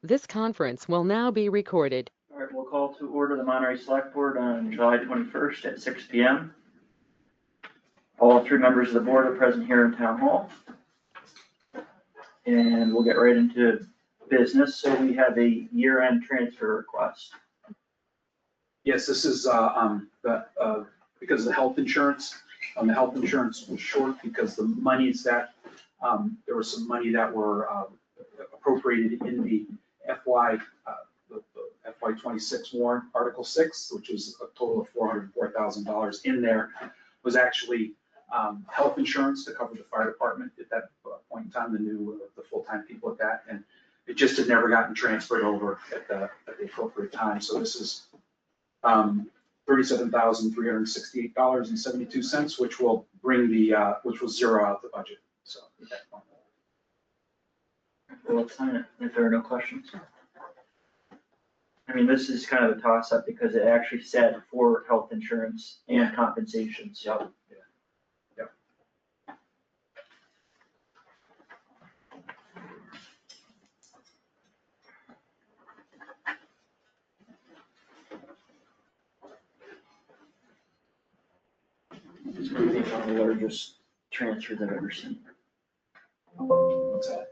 This conference will now be recorded. All right, we'll call to order the Monterey Select Board on July 21st at 6 p.m. All three members of the board are present here in Town Hall. And we'll get right into business. So we have a year-end transfer request. Yes, this is because of the health insurance. The health insurance was short because the monies that, there was some money that were appropriated in the FY 26 warrant, Article 6, which was a total of $404,000 in there, was actually health insurance to cover the fire department at that point in time, the full-time people at that, and it just had never gotten transferred over at the appropriate time. So this is $37,368.72, which will bring which will zero out the budget. So at that point. Well, let's sign it if there are no questions. I mean, this is kind of a toss-up because it actually said for health insurance and compensation, so. Yep. This might be one of the largest transfers I've ever seen. What's that?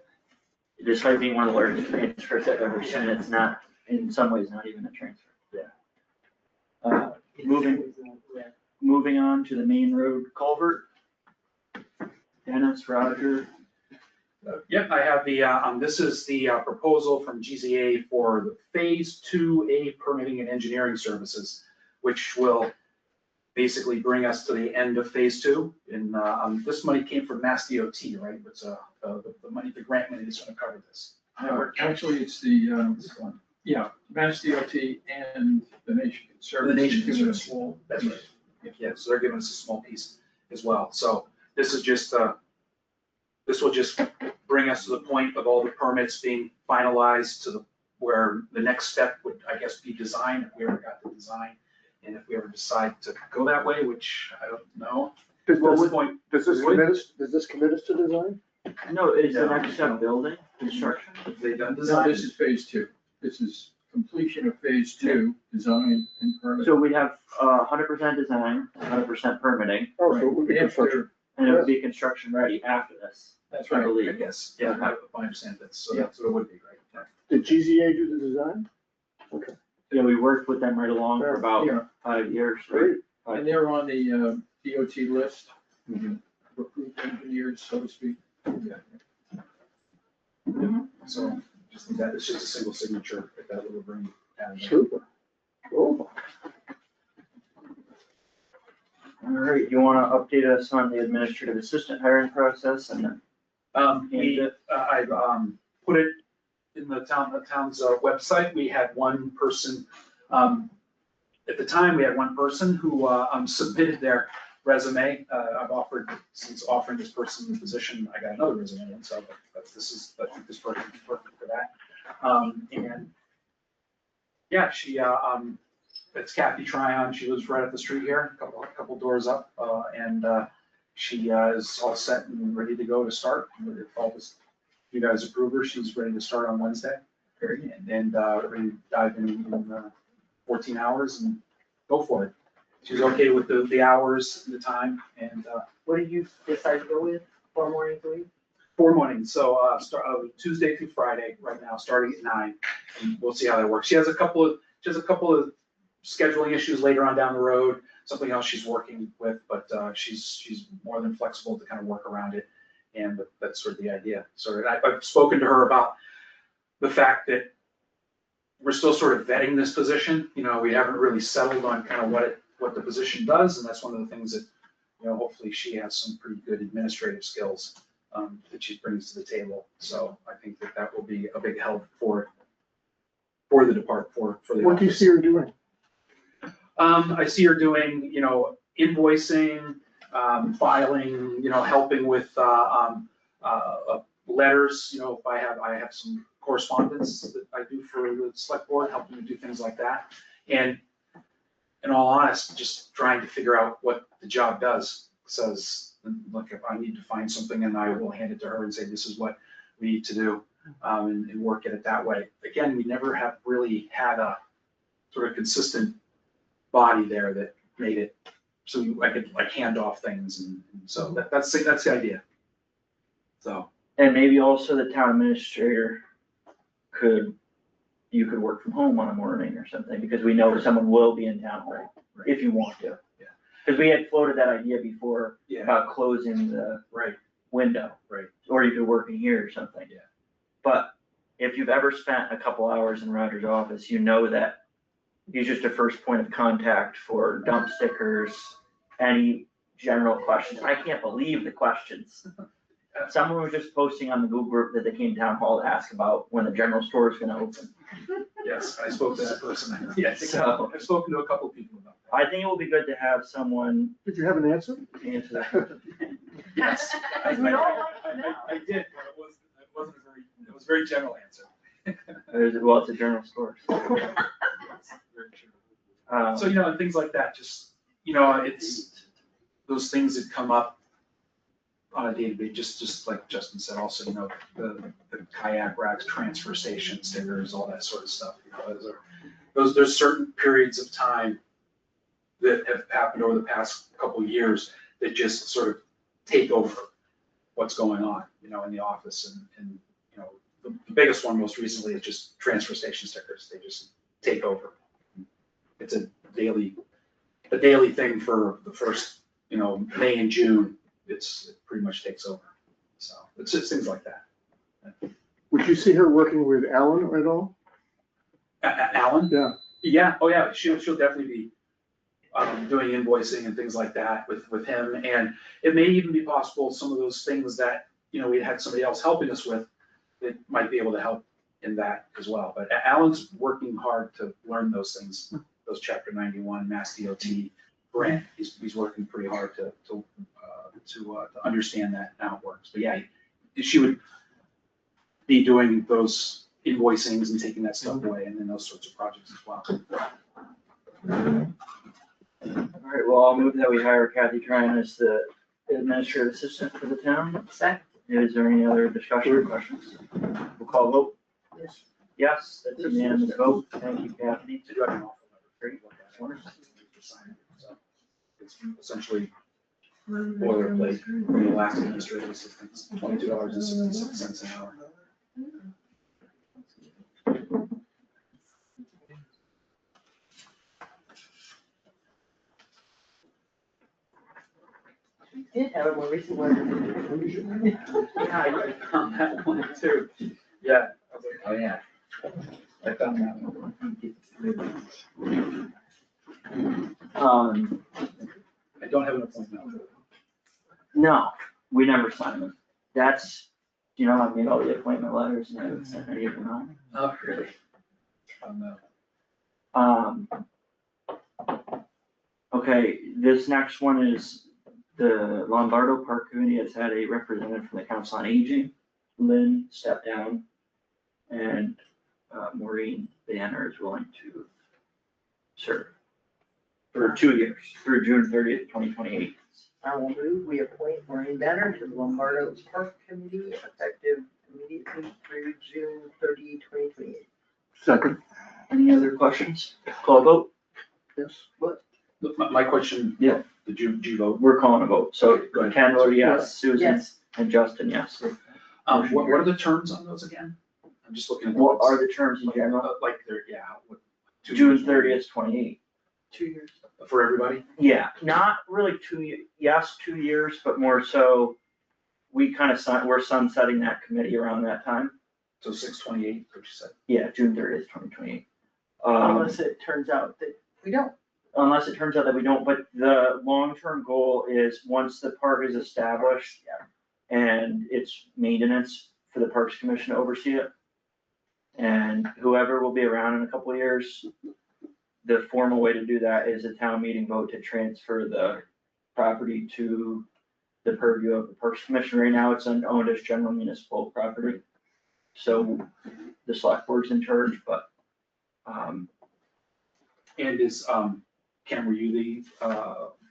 This might be one of the largest transfers I've ever seen. It's not, in some ways, not even a transfer. Yeah. Moving on to the main road culvert. Dennis, Roger. Yep, I have the, this is the proposal from GZA for the Phase 2A permitting and engineering services, which will basically bring us to the end of Phase 2. And this money came from Mass DOT, right? It's the money, the grant money is going to cover this. Actually, it's the, Mass DOT and the Nation Conservancy. The Nation giving us Conservancy. That's right. Yeah, so they're giving us a small piece as well. So this is just, this will just bring us to the point of all the permits being finalized to where the next step would, I guess, be design, if we ever got the design. And if we ever decide to go that way, which I don't know. Does At this point, this commit us to design? No, is the next step building, construction? have they done No, design? this is phase 2. This is completion of phase 2, design and permit. So we have 100% design, 100% permitting, Oh, so it would be construction. and it would be construction ready after this. That's I right. I believe. guess, Yeah. yeah, I understand that, so that's what it would be, right? Did GZA do the design? Okay, Yeah, we worked with them right along for about Yeah. 5 years. great. And they're on the DOT list, Mhm. of approved engineers, so to speak. So just need that, it's just a single signature at that little room. Super. Oh, All right, you wanna update us on the administrative assistant hiring process and then? I've put it in the town's website. We had one person, at the time, we had one person who submitted their resume. I've since offering this person the position, I got another resume in, so I think this person is perfect for that. And yeah, she, it's Kathie Tryon. She lives right up the street here, a couple doors up, and she is all set and ready to go to start. If all this, you guys approve her, she's ready to start on Wednesday. And ready to dive in 14 hours and go for it. She's okay with the hours, the time, and What did you decide to go with, 4 mornings a week? 4 mornings. So Tuesday through Friday right now, starting at 9, and we'll see how that works. She has a couple of scheduling issues later on down the road, something else she's working with, but she's more than flexible to kind of work around it, and that's sort of the idea. So I've spoken to her about the fact that we're still sort of vetting this position. You know, we haven't really settled on kind of what the position does, and that's one of the things that, you know, hopefully she has some pretty good administrative skills that she brings to the table. So I think that will be a big help for the department, for the what do you office. see her doing? I see her doing, you know, invoicing, filing, you know, helping with letters. You know, if I have some correspondence that I do for the select board, helping to do things like that. And in all honesty, just trying to figure out what the job does. Says, look, if I need to find something, and I will hand it to her and say, this is what we need to do. and work at it that way. Again, we never have really had a sort of consistent body there that made it, so I could like hand off things, and so that's the idea. So, And maybe also the town administrator you could work from home on a morning or something, because we know someone will be in town hall, right. if you want to. Yeah. Because we had floated that idea before Yeah, about closing the right, window. Right. Or you could work in here or something. Yeah. But if you've ever spent a couple hours in Roger's office, you know that he's just a first point of contact for dump stickers, any general questions. I can't believe the questions. Someone was just posting on the Google group that they came to town hall to ask about when the general store is gonna open. yes, I spoke to that person, yes, So- I've spoken to a couple of people about that. I think it will be good to have someone Did you have an answer? answer that. Yes, I did, but it was a very general answer. Well, it's a general store. So, Very true. So, and things like that, just, it's those things that come up on a day-to-day, just like Justin said, also, the kayak racks, transfer station stickers, all that sort of stuff. There's certain periods of time that have happened over the past couple of years that just sort of take over what's going on, in the office, and the biggest one most recently is just transfer station stickers. They just take over. It's a daily thing for the first, May and June. It pretty much takes over. So it's just things like that. Would you see her working with Alan at all? Alan? Yeah. Yeah, oh yeah, she'll definitely be doing invoicing and things like that with him. And it may even be possible some of those things that, we had somebody else helping us with that might be able to help in that as well. But Alan's working hard to learn those things, those Chapter 91, Mass DOT grant. He's working pretty hard to understand that and how it works. But yeah, she would be doing those invoicings and taking that stuff away, and then those sorts of projects as well. All right, well, I'll move that we hire Kathie Tryon as the administrative assistant for the town. Second. Is there any other discussion or questions? We'll call a vote. Yes. Yes, that's a unanimous vote. Thank you, Kathie. To do it in offer letter. Great. Wonderful. So it's essentially boilerplate from the last administrative assistants, $22.66 an hour. Did have a more recent one. Yeah, I found that one too. Yeah. I was like, oh yeah. I found that one. I don't have an appointment. No, we never sign them. That's, I made all the appointment letters and I haven't sent any of them out. Oh, really? No. Okay, this next one is the Lombardo Park Committee has had a representative from the Council on Aging. Lynn stepped down and Maureen Banner is willing to serve for 2 years, through June 30th, 2028. I will move, we appoint Maureen Benner to the Lombardo Park Committee effective immediately through June 30, 2028. Second, Any other questions? Call a vote? yes. My question. Yeah. Did you vote? We're calling a vote. So Go ahead. Ken voted yes, Susan Yes. and Justin, yes. What are the terms on those again? I'm just looking at. What are the terms in general? Like they're, yeah. what, 2 June years? 30th, 28. 2 years. For everybody? Yeah, not really 2 years, yes, 2 years, but more so, we kind of, we're sunsetting that committee around that time. So 6/28, what you said? Yeah, June 30th, 2028. Unless it turns out that we don't. Unless it turns out that we don't, but the long-term goal is, once the park is established and it's maintenance for the Parks Commission to oversee it. And whoever will be around in a couple of years, the formal way to do that is a town meeting vote to transfer the property to the purview of the Parks Commission. Right now, it's owned as general municipal property. So the select board's in charge, but, And is, Ken, were you the,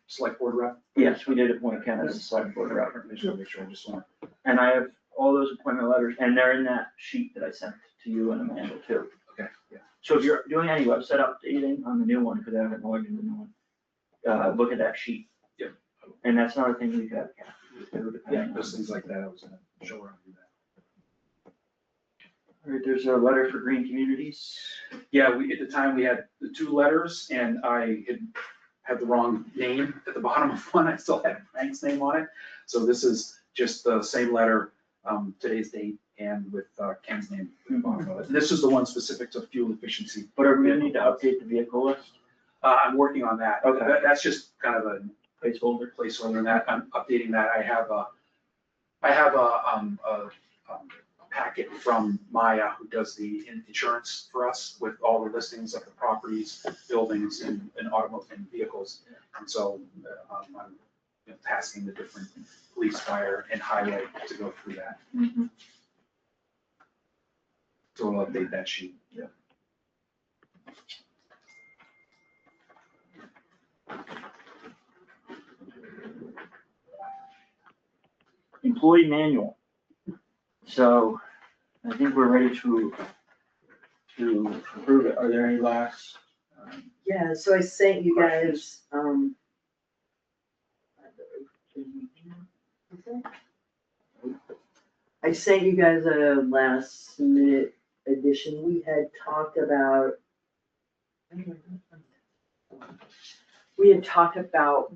select board rep? yes, we did appoint Ken as the select board rep. Make sure, I just want. And I have all those appointment letters, and they're in that sheet that I sent to you and Amanda too. Okay, yeah. So if you're doing any website updating on the new one, because I haven't logged into the new one, look at that sheet. Yep. And that's not a thing we could have, Kathie. Yeah, those things like that, I was gonna show her how to do that. All right, there's a letter for green communities. Yeah, at the time, we had the 2 letters, and I had the wrong name at the bottom of one, I still had Frank's name on it. So this is just the same letter, today's date, and with Ken's name at the bottom of it. And this is the one specific to fuel efficiency. But are we gonna need to update the vehicle list? I'm working on that. Okay. That's just kind of a placeholder in that, I'm updating that, I have a packet from Maya, who does the insurance for us with all the listings of the properties, buildings, and automobile and vehicles. And so, I'm tasking the different police, fire, and highway to go through that. So we'll update that sheet. Yeah. Employee manual. So I think we're ready to approve it. Are there any last? Yeah, so I sent you guys, I sent you guys a last minute edition. We had talked about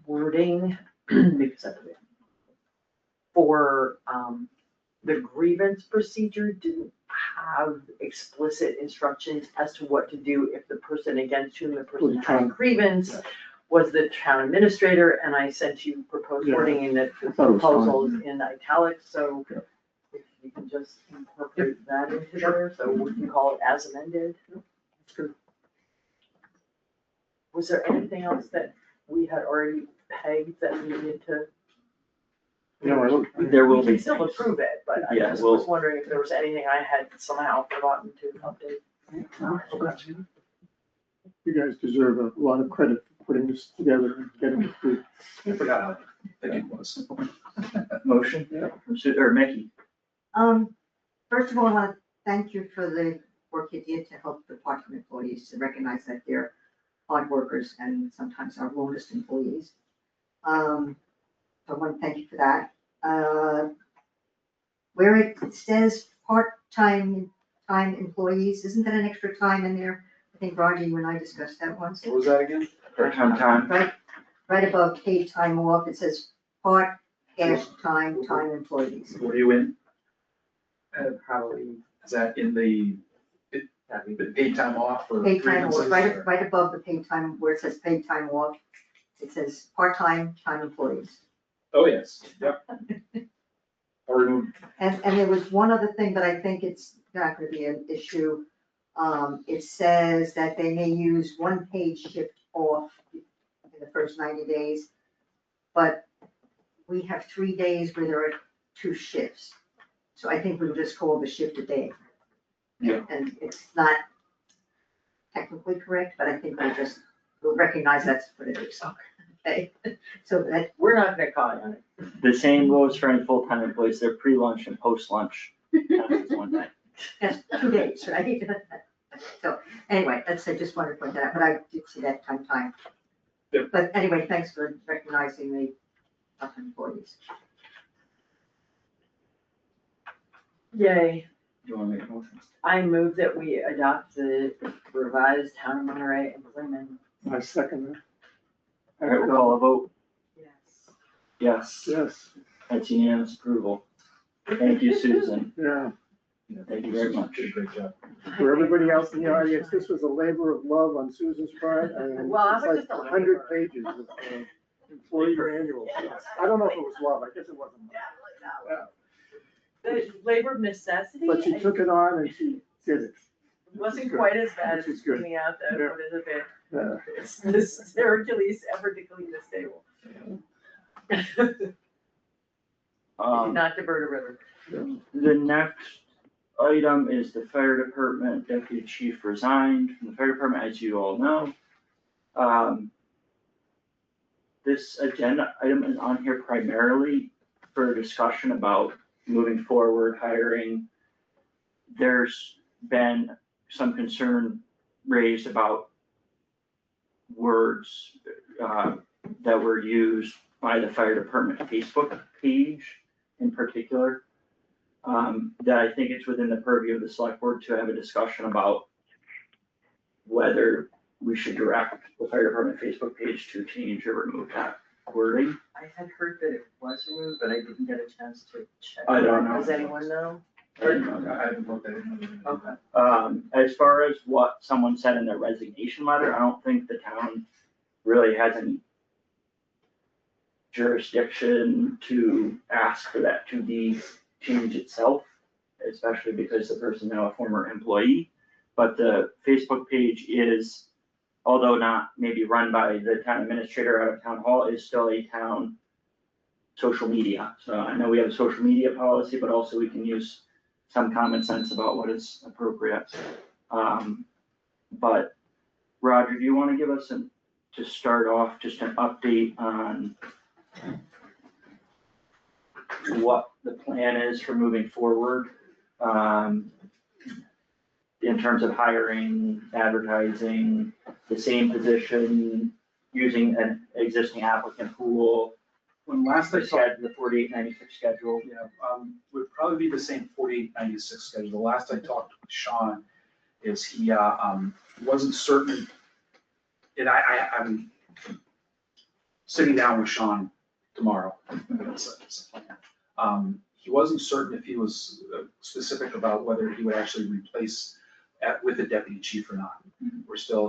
wording, because I put it for, the grievance procedure didn't have explicit instructions as to what to do if the person against whom the person had a grievance was the town administrator, and I sent you proposed wording in the I thought it was fine. proposals in italics, so if you can just incorporate that into there, so we can call it as amended. That's good. Was there anything else that we had already pegged that we needed to? No, I don't. There will We can be still things. approve it, but I Yeah, just we'll- was wondering if there was anything I had somehow forgotten to update. You guys deserve a lot of credit for putting this together and getting it through. I forgot how big it was. Motion? Yeah. Or Mickey? First of all, I want to thank you for the work you did to help the part-time employees, to recognize that they're hard workers and sometimes our longest employees. So I want to thank you for that. Where it says part-time employees, isn't that an extra time in there? I think Roger, you and I discussed that once. What was that again? Part-time. Right above paid time off, it says part-time employees. What are you in? Probably. Is that in the paid time off or? Paid time off, grievances, or- right above the paid time, where it says paid time off, it says part-time employees. Oh, yes, yep. Or remove. And there was one other thing, but I think it's not gonna be an issue. It says that they may use one paid shift off in the first 90 days. But we have 3 days where there are 2 shifts. So I think we'll just call the shift a day. Yeah. And it's not technically correct, but I think we'll recognize that's what it is. Okay, so that, We're not gonna call you on it. The same goes for any full-time employees. They're pre-lunch and post-lunch. Happens one day. that's 2 days, right? So, anyway, I just wanted to point that out, but I did see that time. Yep. But anyway, thanks for recognizing the employees. Yay, Do you want to make a motion? I move that we adopt the revised town of Monterey employment. I second that. All right, we'll call a vote. Yes. Yes, Yes, that's unanimous approval. Thank you, Susan. yeah. Thank you very much. Did a great job. For everybody else in the audience, this was a labor of love on Susan's part, and Well, I it's was like just a 100 labor. pages of employee manual. I don't know if it was love, I guess it wasn't love. The labor of necessity, But she it took it on and she did it. wasn't quite as bad as Which is good. cleaning out the, Yeah. what is it, Yeah. this Hercules effort to clean this table. Not divert a river. The next item is the fire department deputy chief resigned from the fire department, as you all know. This agenda item is on here primarily for a discussion about moving forward, hiring. There's been some concern raised about words that were used by the fire department Facebook page in particular. That I think it's within the purview of the select board to have a discussion about whether we should direct the fire department Facebook page to change or remove that wording. I had heard that it was removed, but I didn't get a chance to check. I don't know. Does anyone know? I haven't looked at it. Okay. As far as what someone said in their resignation letter, I don't think the town really has any jurisdiction to ask for that to be changed itself, especially because the person now a former employee. But the Facebook page is, although not maybe run by the town administrator out of town hall, is still a town social media. So I know we have a social media policy, but also we can use some common sense about what is appropriate. But Roger, do you want to give us to start off, just an update on what the plan is for moving forward? In terms of hiring, advertising, the same position, using an existing applicant pool. When last I saw, The 4896 schedule. yeah, would probably be the same 4896 schedule. The last I talked with Sean is he wasn't certain. And I'm sitting down with Sean tomorrow. It's a plan. He wasn't certain if he was specific about whether he would actually replace with a deputy chief or not.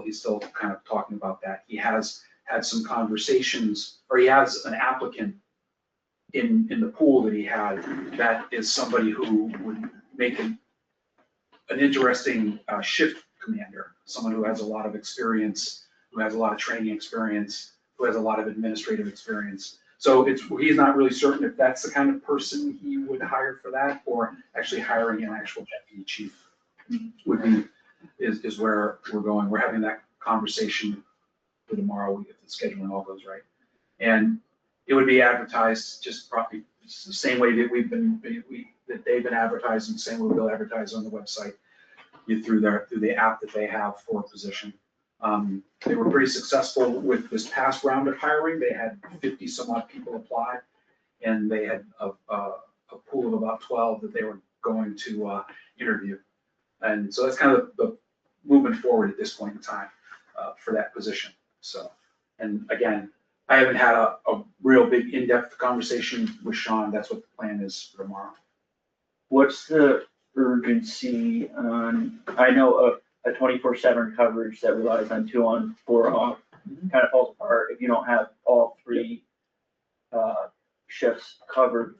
He's still kind of talking about that. He has had some conversations, or he has an applicant in the pool that he had that is somebody who would make an interesting shift commander, someone who has a lot of experience, who has a lot of training experience, who has a lot of administrative experience. So he's not really certain if that's the kind of person he would hire for that, or actually hiring an actual deputy chief would be, is where we're going. We're having that conversation for tomorrow, if the scheduling all goes right. And it would be advertised just probably the same way that that they've been advertising, the same way we'll advertise on the website, through the app that they have for a position. They were pretty successful with this past round of hiring. They had 50 some odd people apply, and they had a pool of about 12 that they were going to interview. And so that's kind of the movement forward at this point in time for that position. So, and again, I haven't had a real big in-depth conversation with Sean. That's what the plan is for tomorrow. What's the urgency on, I know a 24/7 coverage that relies on 2 on, 4 off, kind of falls apart if you don't have all 3 shifts covered.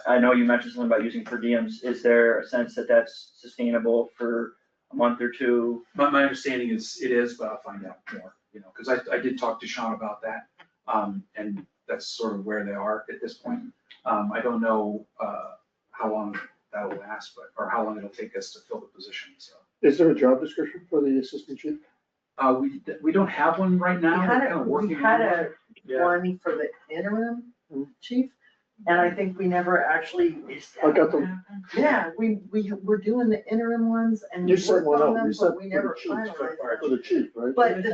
I know you mentioned something about using per diems. Is there a sense that that's sustainable for a month or 2? My understanding is it is, but I'll find out more, because I did talk to Sean about that. And that's sort of where they are at this point. I don't know how long that'll last, or how long it'll take us to fill the position, so. Is there a job description for the assistant chief? We don't have one right now. We're kind of working on one. Yeah. One for the interim chief, and I think we never actually. I got them. Yeah, we were doing the interim ones and. You sent one worked on out, them, you sent but we for never the chief, finalized for the chief, right? But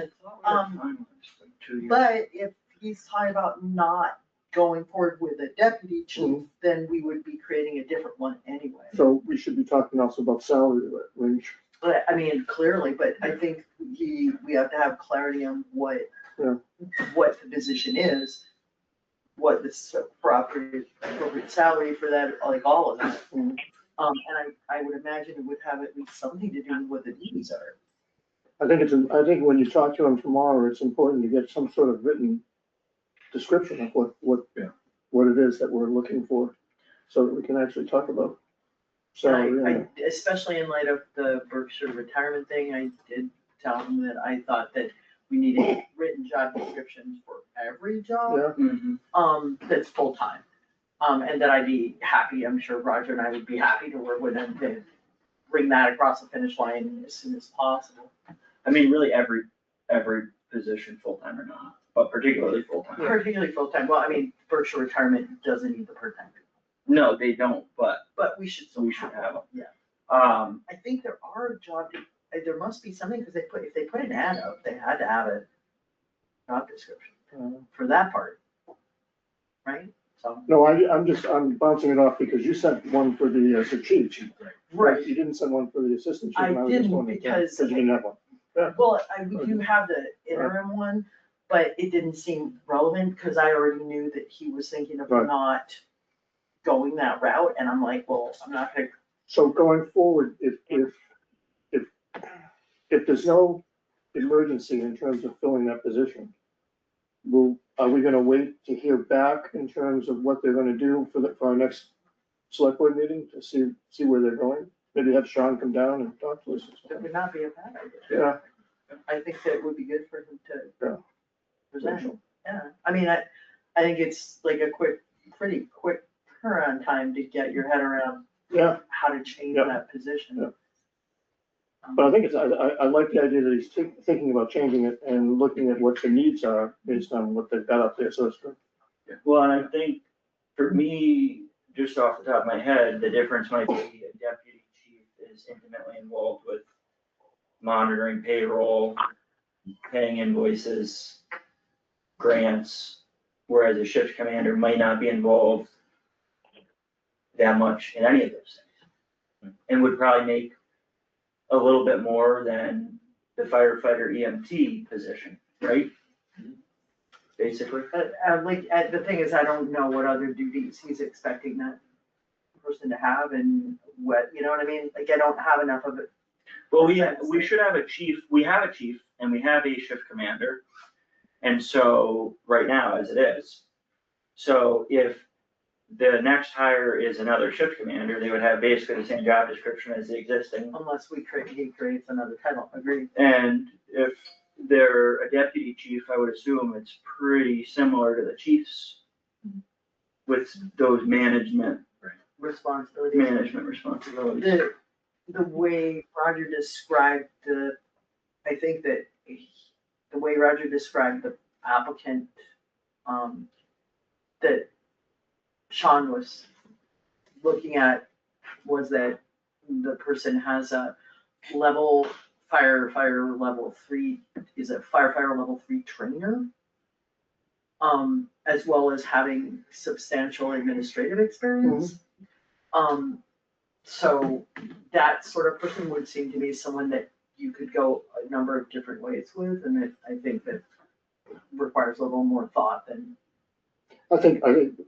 Two years. But if he's talking about not going forward with a deputy chief, then we would be creating a different one anyway. So we should be talking also about salary range. But, I mean, clearly, but I think we have to have clarity on what the position is, what the appropriate salary for that, like all of that. And I would imagine it would have at least something to do with what the duties are. I think when you talk to him tomorrow, it's important to get some sort of written description of what it is that we're looking for, so that we can actually talk about salary. I, especially in light of the Berkshire retirement thing, I did tell him that I thought that we needed written job descriptions for every job, that's full-time. And that I'd be happy, I'm sure Roger and I would be happy to work with him to bring that across the finish line as soon as possible. I mean, really every position, full-time or not, but particularly full-time. Particularly full-time, well, I mean, Berkshire retirement doesn't need the part-time people. No, they don't, but but we should still we should have them. Yeah. Um, I think there are there must be something, because if they put an ad out, they had to have a job description for that part. Right? So. No, I'm bouncing it off because you sent one for the chief. Right, You didn't send one for the assistant chief. I and was just didn't wondering, because. you didn't have one. Well, we do have the interim one, but it didn't seem relevant, because I already knew that he was thinking of Right. not going that route, and I'm like, well, I'm not gonna. So going forward, if there's no emergency in terms of filling that position, are we gonna wait to hear back in terms of what they're gonna do for our next select board meeting to see where they're going? Maybe have Sean come down and talk to us. That would not be a bad idea. Yeah, I think that would be good for him Yeah. to present, yeah, I mean, I think it's like a pretty quick turnaround time to get your head around yeah, how to change Yeah. that position. Yeah. but I think I like the idea that he's thinking about changing it and looking at what the needs are based on what they've got up there, so it's good. well, and I think for me, just off the top of my head, the difference might be a deputy chief is intimately involved with monitoring payroll, paying invoices, grants, whereas a shift commander might not be involved that much in any of those things. And would probably make a little bit more than the firefighter EMT position, right? Basically. The thing is, I don't know what other duties he's expecting that person to have and what, you know what I mean? Like, I don't have enough of it. Well, we should have a chief, we have a chief and we have a shift commander. And so, right now, as it is, so if the next hire is another shift commander, they would have basically the same job description as the existing. Unless he creates another title, agreed. And if they're a deputy chief, I would assume it's pretty similar to the chief's with those management Responsibilities. responsibilities. The way Roger described I think that the way Roger described the applicant, that Sean was looking at was that the person has a firefighter level 3, is a firefighter level 3 trainer, as well as having substantial administrative experience. So that sort of person would seem to be someone that you could go a number of different ways with, and that I think that requires a little more thought than. I think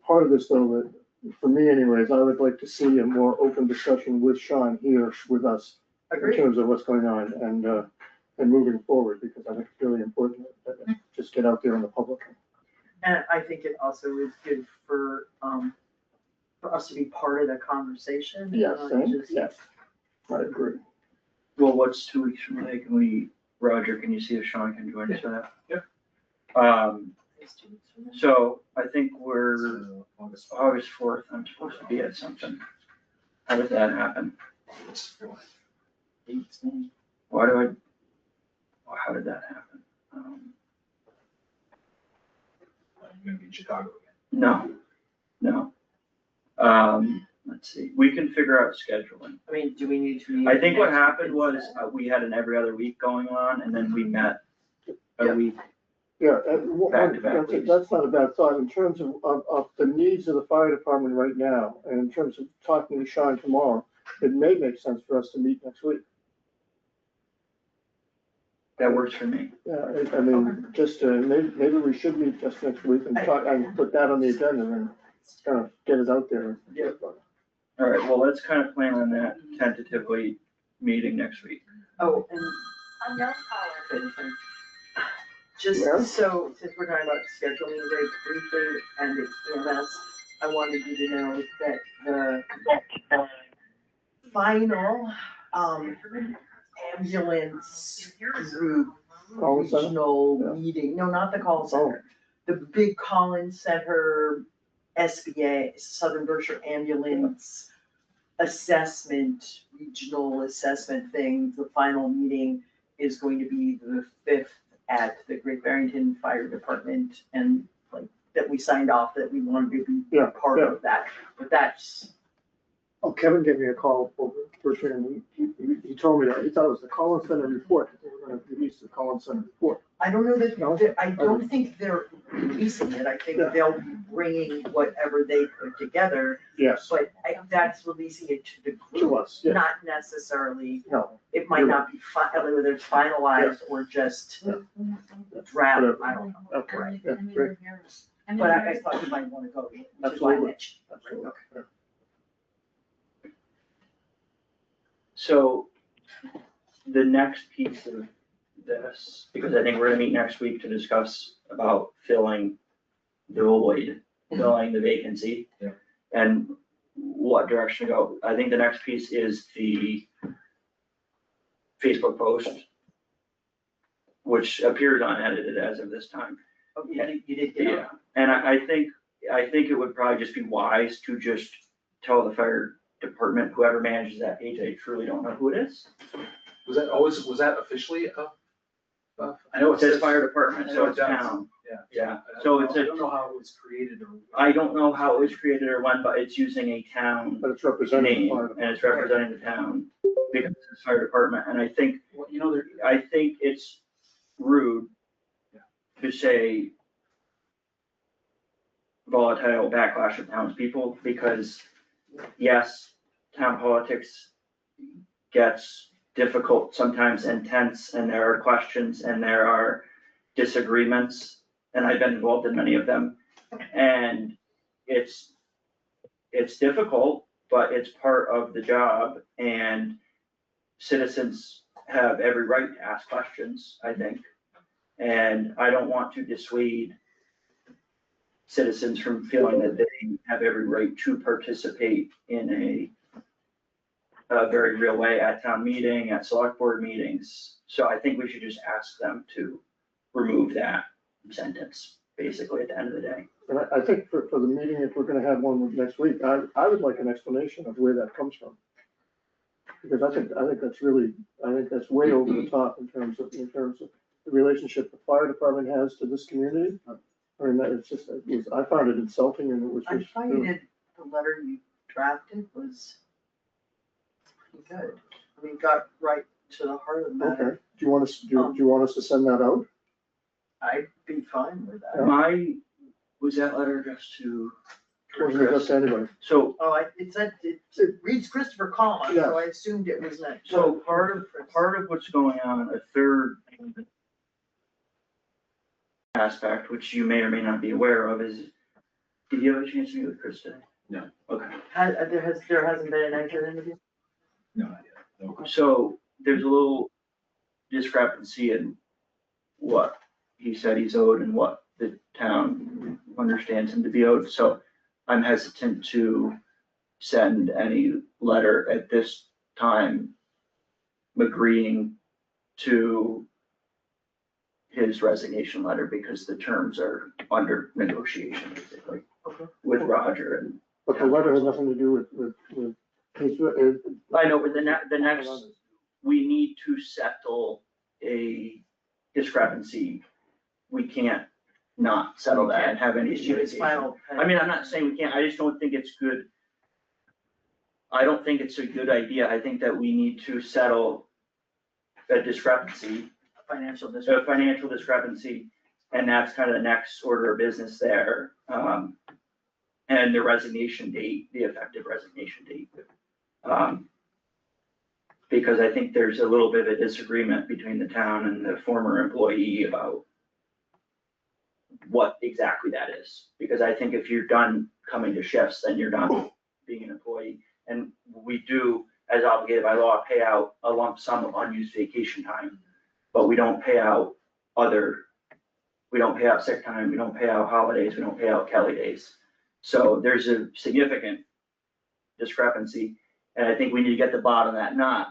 part of this though, that for me anyways, I would like to see a more open discussion with Sean here with us in Agreed. terms of what's going on and moving forward, because I think it's really important that it just get out there in the public. And I think it also is good for us to be part of the conversation. Yes, Just- yes, I agree. Well, what's 2 weeks from today? Roger, can you see if Sean can join us for that? Yeah. So I think we're August 4th, I'm supposed to be at something. How did that happen? How did that happen? You're gonna be in Chicago again. No. Let's see, we can figure out scheduling. I mean, do we need to meet? I think what next happened week was, we had an every other week going on, and then we met a Yeah. week. Yeah, Back-to-back weeks. that's not a bad thought in terms of the needs of the fire department right now, and in terms of talking to Sean tomorrow, it may make sense for us to meet next week. That works for me. Yeah, I mean, just, maybe we should meet just next week and talk, and put that on the agenda and kind of get it out there. Yeah. All right, well, let's kind of plan on that tentatively meeting next week. Oh, and I'm not calling. Just Yeah. so, since we're talking about scheduling very briefly and it's EMS, I wanted you to know that the final, ambulance group Call center? regional Yeah. meeting, no, not the call center. The big Collins Center, SBA, Southern Berkshire Ambulance assessment, regional assessment thing, the final meeting is going to be the 5th at the Great Barrington Fire Department, and like that we signed off that we wanted to be Yeah, part yeah. of that, but that's, Oh, Kevin gave me a call over first thing, and he told me that, he thought it was the Collins Center report, that they were gonna release the Collins Center report. I don't know No? that, I don't think they're releasing it, I think Yeah. they'll be bringing whatever they put together, Yes, but that's releasing it to the to group, us, yeah, not necessarily, no, it might not be whether it's finalized or just draft, whatever. I don't know. Okay, Right. yeah, great, But I thought you might wanna go, which is why I Absolutely. mentioned. absolutely. Yeah. So the next piece of this, because I think we're gonna meet next week to discuss about filling the void, filling the vacancy. Yeah. And what direction to go. I think the next piece is the Facebook post, which appears unedited as of this time. Oh, you did get Yeah, and I think it would probably just be wise to just tell the fire department, whoever manages that page, I truly don't know who it is. Was that officially I know It says fire department, I so know it's it does. town. Yeah. Yeah, so it's I don't know how it was created or. I don't know how it was created or when, but it's using a town But it's representing the name, fire and department. it's representing the town, because it's fire department, and I think Well, you know, there, it's rude to say volatile backlash of townspeople, because yes, town politics gets difficult, sometimes intense, and there are questions and there are disagreements, and I've been involved in many of them. And it's difficult, but it's part of the job, and citizens have every right to ask questions, I think. And I don't want to dissuade citizens from feeling that they have every right to participate in a very real way at town meeting, at select board meetings. So I think we should just ask them to remove that sentence, basically, at the end of the day. And I think for the meeting, if we're gonna have one next week, I would like an explanation of where that comes from. Because I think that's really, I think that's way over the top in terms of the relationship the fire department has to this community. I mean, that it's just, I found it insulting, and it was I just. find it, the letter you drafted was pretty good. I mean, got right to the heart of the matter. Okay, do you want us, do you want us to send that out? I'd be fine with that. Was that letter addressed to Or is it just anybody? So, Oh, it said, it reads Christopher Collins, so I assumed it was meant. so part of what's going on, a third aspect, which you may or may not be aware of, is, did you have a chance to meet with Chris today? No. Okay, There hasn't been an exit interview? No idea. No. so there's a little discrepancy in what he said he's owed and what the town understands him to be owed, so I'm hesitant to send any letter at this time agreeing to his resignation letter, because the terms are under negotiation, basically, with Roger and. But the letter has nothing to do with, I know, but the next, we need to settle a discrepancy. We can't not settle that and have any Issue is communication. final. I mean, I'm not saying we can't, I just don't think it's good. I don't think it's a good idea. I think that we need to settle a discrepancy, Financial a district. financial discrepancy, and that's kind of the next order of business there. And the resignation date, the effective resignation date. Because I think there's a little bit of a disagreement between the town and the former employee about what exactly that is. Because I think if you're done coming to shifts, then you're done being an employee. And we do, as obligated by law, pay out a lump sum of unused vacation time. But we don't pay out we don't pay out sick time, we don't pay out holidays, we don't pay out Kelly days. So there's a significant discrepancy, and I think we need to get the bottom of that, not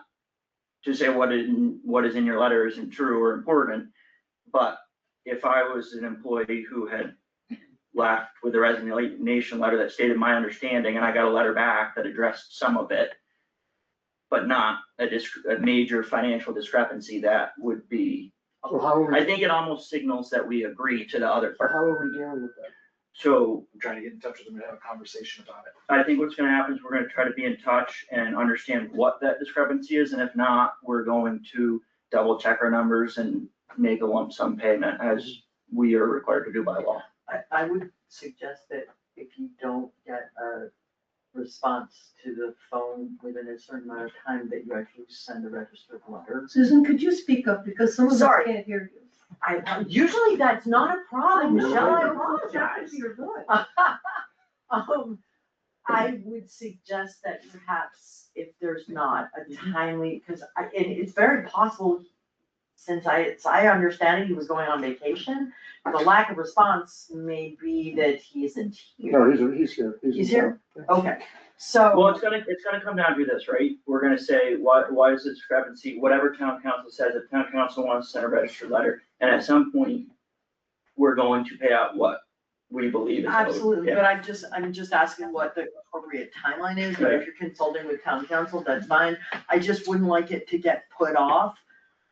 to say what is in your letter isn't true or important, but if I was an employee who had left with a resignation letter that stated my understanding, and I got a letter back that addressed some of it, but not a major financial discrepancy, that would be, So how are we, I think it almost signals that we agree to the other so part. how are we dealing with that? So I'm trying to get in touch with them and have a conversation about it. I think what's gonna happen is we're gonna try to be in touch and understand what that discrepancy is, and if not, we're going to double check our numbers and make a lump sum payment as we are required to do by law. I would suggest that if you don't get a response to the phone within a certain amount of time, that you actually send a registered letter. Susan, could you speak up, because some of us Sorry. can't hear you. Usually that's not a problem, No, Michelle, I no, apologize. You're good. I would suggest that perhaps if there's not a timely, because and it's very possible, since I understand it, he was going on vacation. The lack of response may be that he isn't No, here. he's here. He's in here? town. Okay, so. Well, it's gonna come down to this, right? We're gonna say, why is the discrepancy, whatever town council says, if town council wants to send a registered letter, and at some point, we're going to pay out what we believe is owed. Absolutely, Yeah. but I'm just asking what the appropriate timeline is, and if you're consulting with town council, that's fine. I just wouldn't like it to get put off,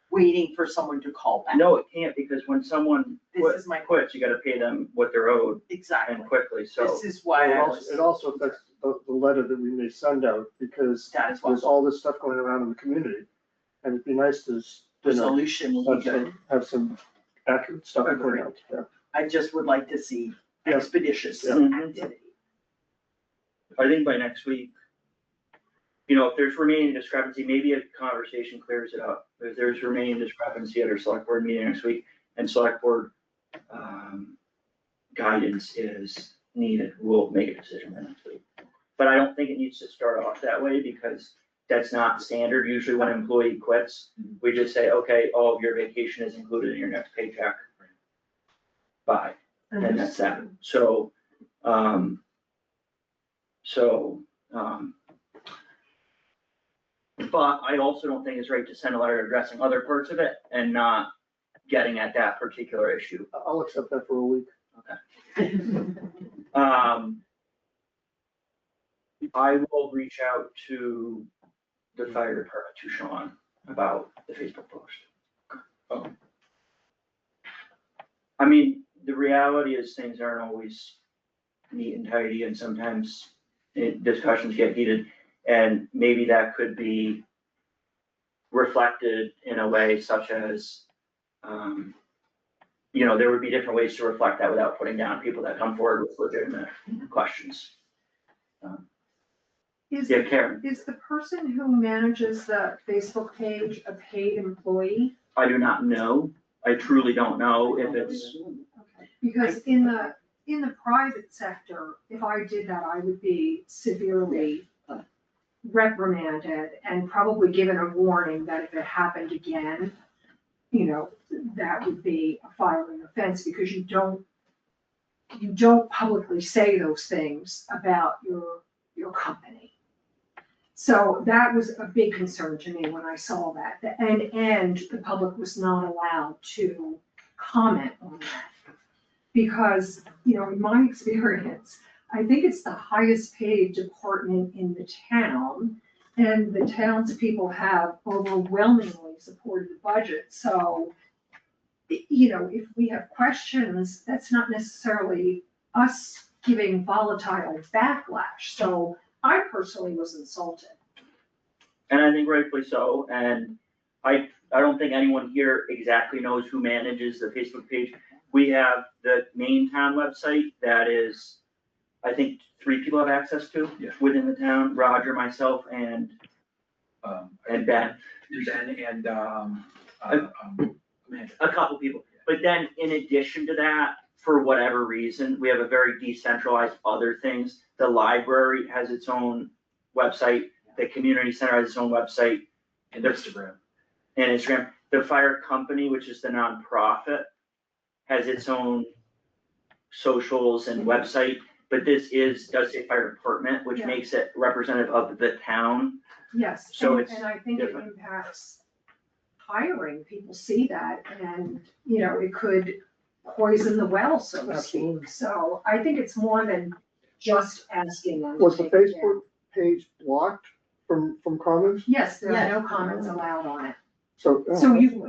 waiting for someone to call back. No, it can't, because when someone This is my, quits, you gotta pay them what they're owed exactly, and quickly, so. this is why It I also- was, It also affects the letter that we may send out, because that is what, there's all this stuff going around in the community. And it'd be nice to, the solution will be good. have some accurate stuff going out, yeah. I just would like to see Yeah. expeditious Yeah. activity. I think by next week, you know, if there's remaining discrepancy, maybe a conversation clears it up. If there's remaining discrepancy at our select board meeting next week, and select board, guidance is needed, we'll make a decision by next week. But I don't think it needs to start off that way, because that's not standard. Usually when an employee quits, we just say, okay, all of your vacation is included in your next paycheck. Bye, and that's that. So, but I also don't think it's right to send a letter addressing other parts of it and not getting at that particular issue. I'll accept that for a week. I will reach out to the fire department, to Sean, about the Facebook post. I mean, the reality is things aren't always neat and tidy, and sometimes discussions get heated, and maybe that could be reflected in a way such as, you know, there would be different ways to reflect that without putting down people that come forward with legitimate questions. Yeah, Karen, Is the person who manages the Facebook page a paid employee? I do not know, I truly don't know if it's, Because in the private sector, if I did that, I would be severely reprimanded and probably given a warning that if it happened again, you know, that would be a filing offense, because you don't publicly say those things about your company. So that was a big concern to me when I saw that, and the public was not allowed to comment on that. Because, you know, in my experience, I think it's the highest paid department in the town, and the townspeople have overwhelmingly supported the budget, so, you know, if we have questions, that's not necessarily us giving volatile backlash, so I personally was insulted. and I think rightfully so, and I don't think anyone here exactly knows who manages the Facebook page. We have the main town website that is, I think, 3 people have access to within the town, Roger, myself, and Ben. Ben and, Amanda. A couple people, but then in addition to that, for whatever reason, we have a very decentralized other things. The library has its own website, the community center has its own website, And Instagram. and Instagram. The fire company, which is the nonprofit, has its own socials and website, but this does say fire department, which Yeah. makes it representative of the town. Yes, So and it's and I think it different. impacts hiring, people see that, and, you know, it could poison the well, so to Absolutely. speak. So I think it's more than just asking them to Was the take it down. Facebook page blocked from comments? Yes, there Yeah. are no comments allowed on it. So.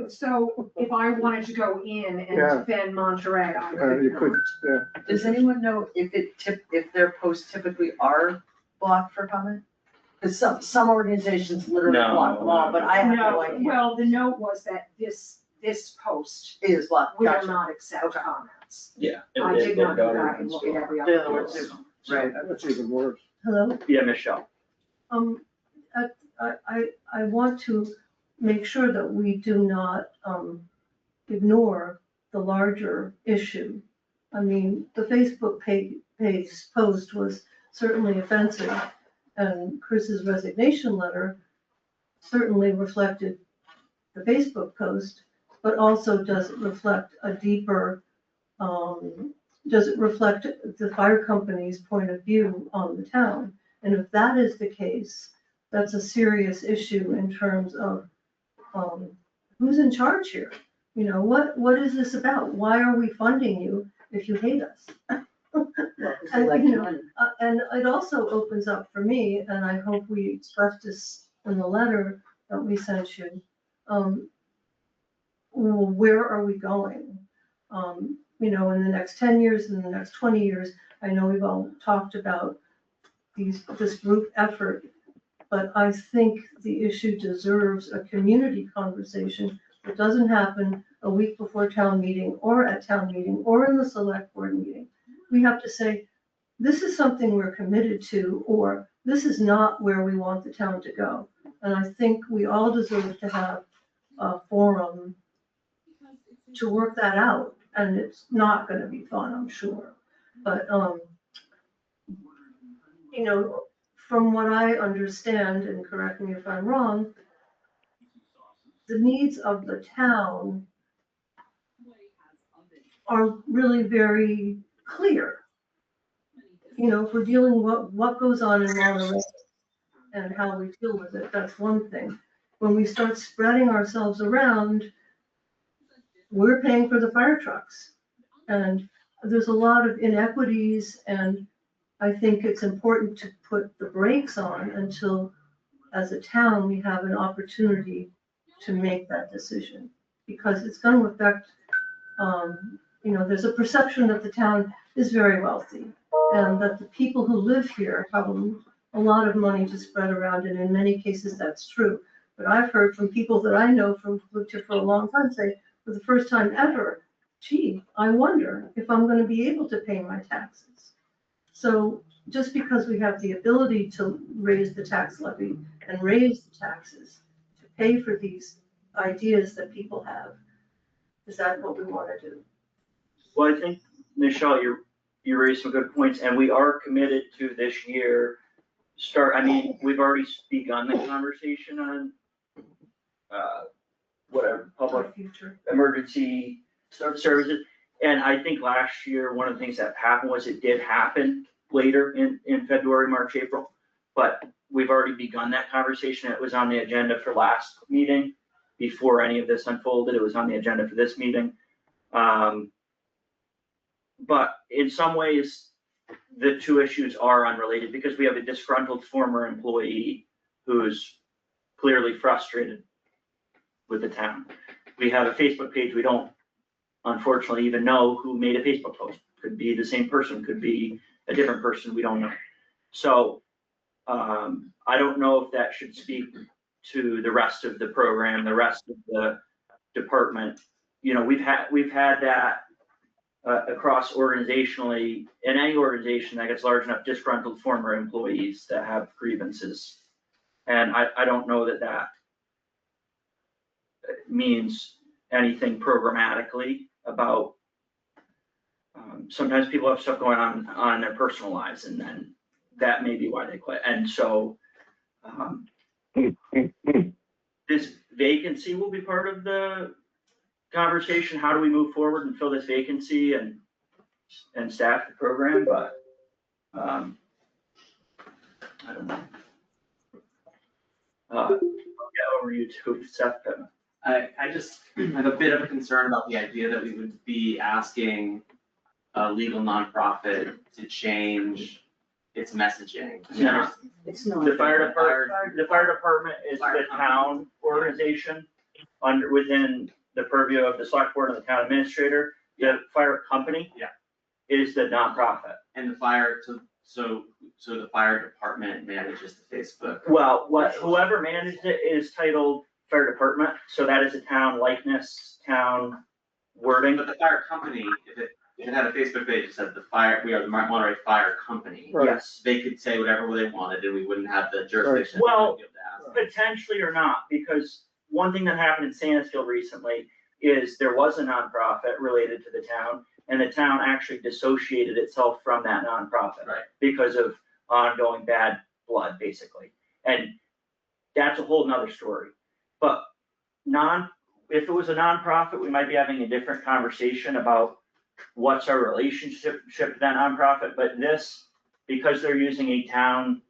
So if I wanted to go in and Yeah. defend Monterey, I could. You could, yeah. Does anyone know if their posts typically are blocked for comment? Because some organizations literally No, block them all, but I have no No, idea. well, the note was that this post It is blocked, will gotcha. not accept Okay. comments. Yeah. I did not go back and look at every The other other ones post. do. Right. That's even worse. Hello? Yeah, Michelle. I want to make sure that we do not, ignore the larger issue. I mean, the Facebook page post was certainly offensive, and Chris's resignation letter certainly reflected the Facebook post, but also does it reflect a deeper, does it reflect the fire company's point of view on the town? And if that is the case, that's a serious issue in terms of, who's in charge here? You know, what is this about? Why are we funding you if you hate us? And, you know, and it also opens up for me, and I hope we expressed this in the letter that we sent you. Where are we going? You know, in the next 10 years, in the next 20 years, I know we've all talked about this group effort, but I think the issue deserves a community conversation that doesn't happen a week before town meeting or at town meeting or in the select board meeting. We have to say, this is something we're committed to, or this is not where we want the town to go. And I think we all deserve to have a forum to work that out, and it's not gonna be fun, I'm sure. But, you know, from what I understand, and correct me if I'm wrong, the needs of the town are really very clear. You know, if we're dealing what goes on in Monterey and how we deal with it, that's one thing. When we start spreading ourselves around, we're paying for the fire trucks. And there's a lot of inequities, and I think it's important to put the brakes on until, as a town, we have an opportunity to make that decision. Because it's gonna affect, you know, there's a perception that the town is very wealthy, and that the people who live here have a lot of money to spread around, and in many cases, that's true. But I've heard from people that I know from lived here for a long time say, for the first time ever, gee, I wonder if I'm gonna be able to pay my taxes. So just because we have the ability to raise the tax levy and raise the taxes to pay for these ideas that people have, is that what we wanna do? Well, I think, Michelle, you raised some good points, and we are committed to this year we've already begun the conversation on, whatever, public Our future. emergency services. And I think last year, one of the things that happened was it did happen later in February, March, April. But we've already begun that conversation. It was on the agenda for last meeting. Before any of this unfolded, it was on the agenda for this meeting. But in some ways, the two issues are unrelated because we have a disgruntled former employee who's clearly frustrated with the town. We have a Facebook page, we don't unfortunately even know who made a Facebook post. Could be the same person, could be a different person, we don't know. So, I don't know if that should speak to the rest of the program, the rest of the department. You know, we've had that across organizationally, in any organization that gets large enough, disgruntled former employees that have grievances. And I don't know that means anything programmatically about, sometimes people have stuff going on in their personal lives, and then that may be why they quit. And so, this vacancy will be part of the conversation. How do we move forward and fill this vacancy and staff the program? But, I don't know. Yeah, over you too, Seth. I just have a bit of a concern about the idea that we would be asking a legal nonprofit to change its messaging. Yeah. It's not. The fire department is the town organization. within the purview of the select board and the town administrator, the fire company. Yeah. Is the nonprofit. And the fire, so the fire department manages the Facebook. Well, whoever managed it is titled fire department, so that is a town likeness, town wording. But the fire company, if it had a Facebook page that said we are the Monterey Fire Company. Right. Yes, They could say whatever they wanted and we wouldn't have the jurisdiction. to Well, be able to ask. potentially or not, because one thing that happened in Sanesfield recently is there was a nonprofit related to the town, and the town actually dissociated itself from that nonprofit. Right. Because of ongoing bad blood, basically. And that's a whole nother story. But if it was a nonprofit, we might be having a different conversation about what's our relationship to that nonprofit, but this, because they're using a town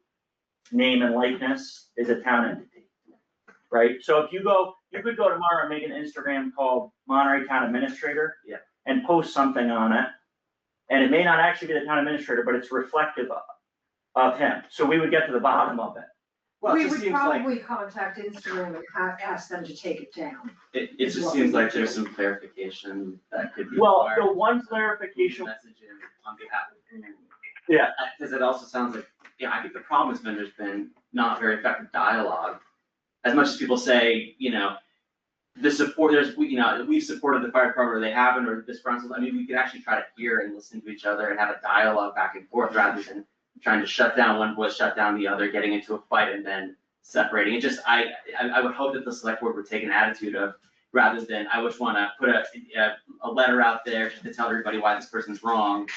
name and likeness, is a town entity. Right, so if you could go tomorrow and make an Instagram called Monterey Town Administrator. Yeah. And post something on it, and it may not actually be the town administrator, but it's reflective of him, so we would get to the bottom of it. Well, it We just would seems like, probably contact Instagram and ask them to take it down. it just seems like there's some clarification that could be. Well, required. the one clarification, Messaging on behalf of the community. Yeah. Because it also sounds like, I think the problem has been, there's been not very effective dialogue. As much as people say, the support, we've supported the fire department, or they haven't, or disgruntled, we could actually try to hear and listen to each other and have a dialogue back and forth, rather than trying to shut down one voice, shut down the other, getting into a fight and then separating. It just, I would hope that the select board would take an attitude of, rather than, I just wanna put a letter out there just to tell everybody why this person's wrong,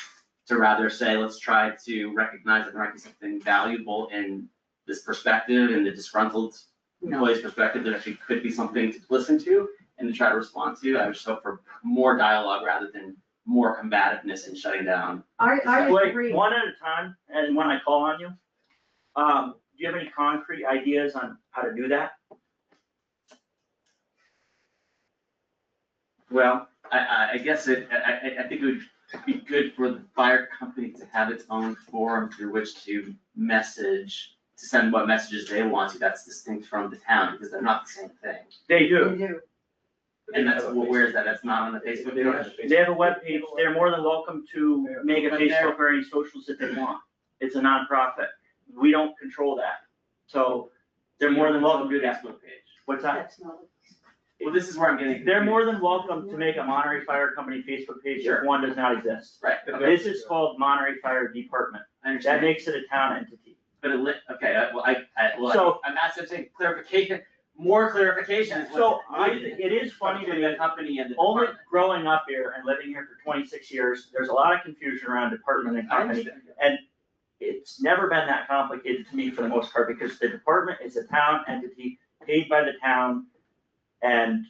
to rather say, let's try to recognize that there might be something valuable in this perspective, and the disgruntled employee's perspective, there actually could be something to listen to and to try to respond to. I would just hope for more dialogue rather than more combativeness and shutting down. I wait, agree. one at a time, and when I call on you, do you have any concrete ideas on how to do that? Well, I guess I think it would be good for the fire company to have its own forum through which to send what messages they want to, that's distinct from the town, because they're not the same thing. They They do, do. And that's, where is that? That's not on the Facebook page? they have a webpage, they're more than welcome to make a Facebook or any socials that they want. It's a nonprofit, we don't control that, so they're more than welcome to do that. Facebook page. What's that? That's not. Well, this is where I'm getting. They're more than welcome to make a Monterey Fire Company Facebook page Sure. if one does not exist. Right, This is called Monterey Fire Department, I that understand. makes it a town entity. But So- I'm asking, saying clarification, more clarification is what. So it is funny to Between me, the company and the only department. growing up here and living here for 26 years, there's a lot of confusion around department and I company. understand. It's never been that complicated to me for the most part, because the department is a town entity paid by the town and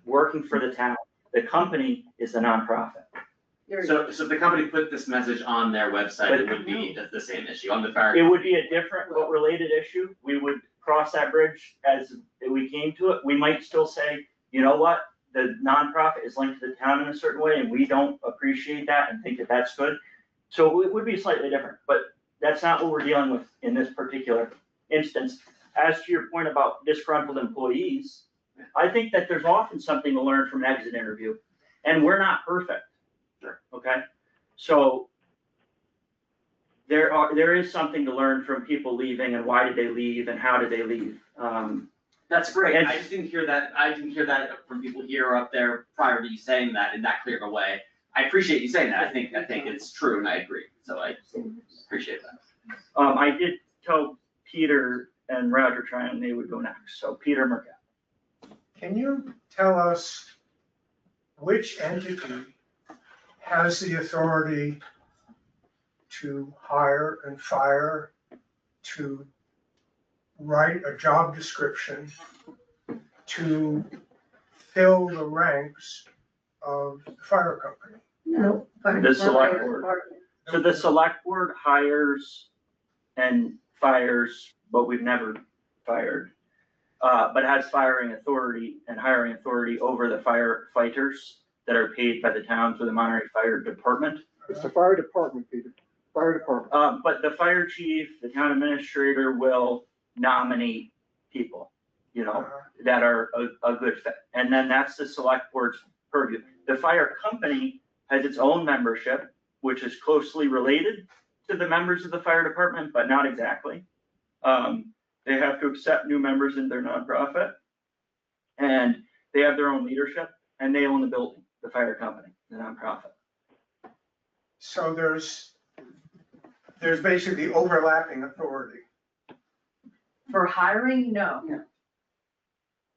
working for the town. The company is a nonprofit. So if the company put this message on their website, it would be the same issue on the fire. It would be a different but related issue. We would cross that bridge as we came to it. We might still say, you know what? The nonprofit is linked to the town in a certain way, and we don't appreciate that and think that that's good. So it would be slightly different, but that's not what we're dealing with in this particular instance. As to your point about disgruntled employees, I think that there's often something to learn from an exit interview, and we're not perfect. Sure. Okay, so there is something to learn from people leaving, and why did they leave, and how did they leave? That's great. And- I just didn't hear that. I didn't hear that from people here or up there prior to you saying that in that clear of a way. I appreciate you saying that. I think it's true and I agree. So I appreciate that. I did tell Peter and Roger Tryon they would go next, so Peter Mercat. Can you tell us which entity has the authority to hire and fire, to write a job description, to fill the ranks of the fire company? No. The select board. So the select board hires and fires, but we've never fired, but has firing authority and hiring authority over the firefighters that are paid by the town through the Monterey Fire Department. It's the fire department, Peter, fire department. But the fire chief, the town administrator will nominate people. you know, that are a good fit. And then that's the select board's purview. The fire company has its own membership, which is closely related to the members of the fire department, but not exactly. They have to accept new members in their nonprofit. And they have their own leadership, and they own the building, the fire company, the nonprofit. So there's basically overlapping authority. For hiring, no.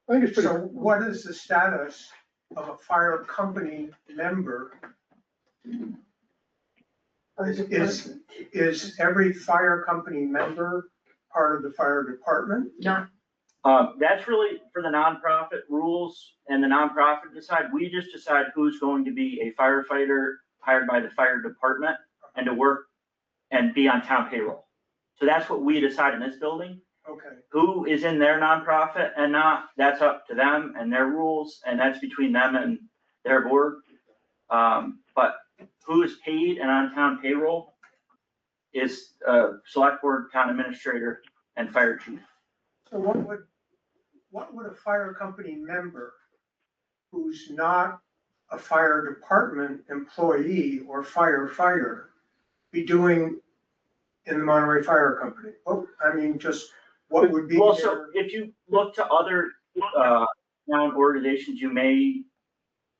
I think it's pretty. So what is the status of a fire company member? Is every fire company member part of the fire department? No. That's really for the nonprofit rules, and the nonprofit decide. We just decide who's going to be a firefighter hired by the fire department and to work and be on town payroll. So that's what we decide in this building. Okay, Who is in their nonprofit and not, that's up to them and their rules, and that's between them and their board. But who is paid and on town payroll is select board, town administrator, and fire chief. so what would a fire company member who's not a fire department employee or firefighter be doing in the Monterey Fire Company? Well, I mean, just what would be Well, their? so if you look to other town organizations, you may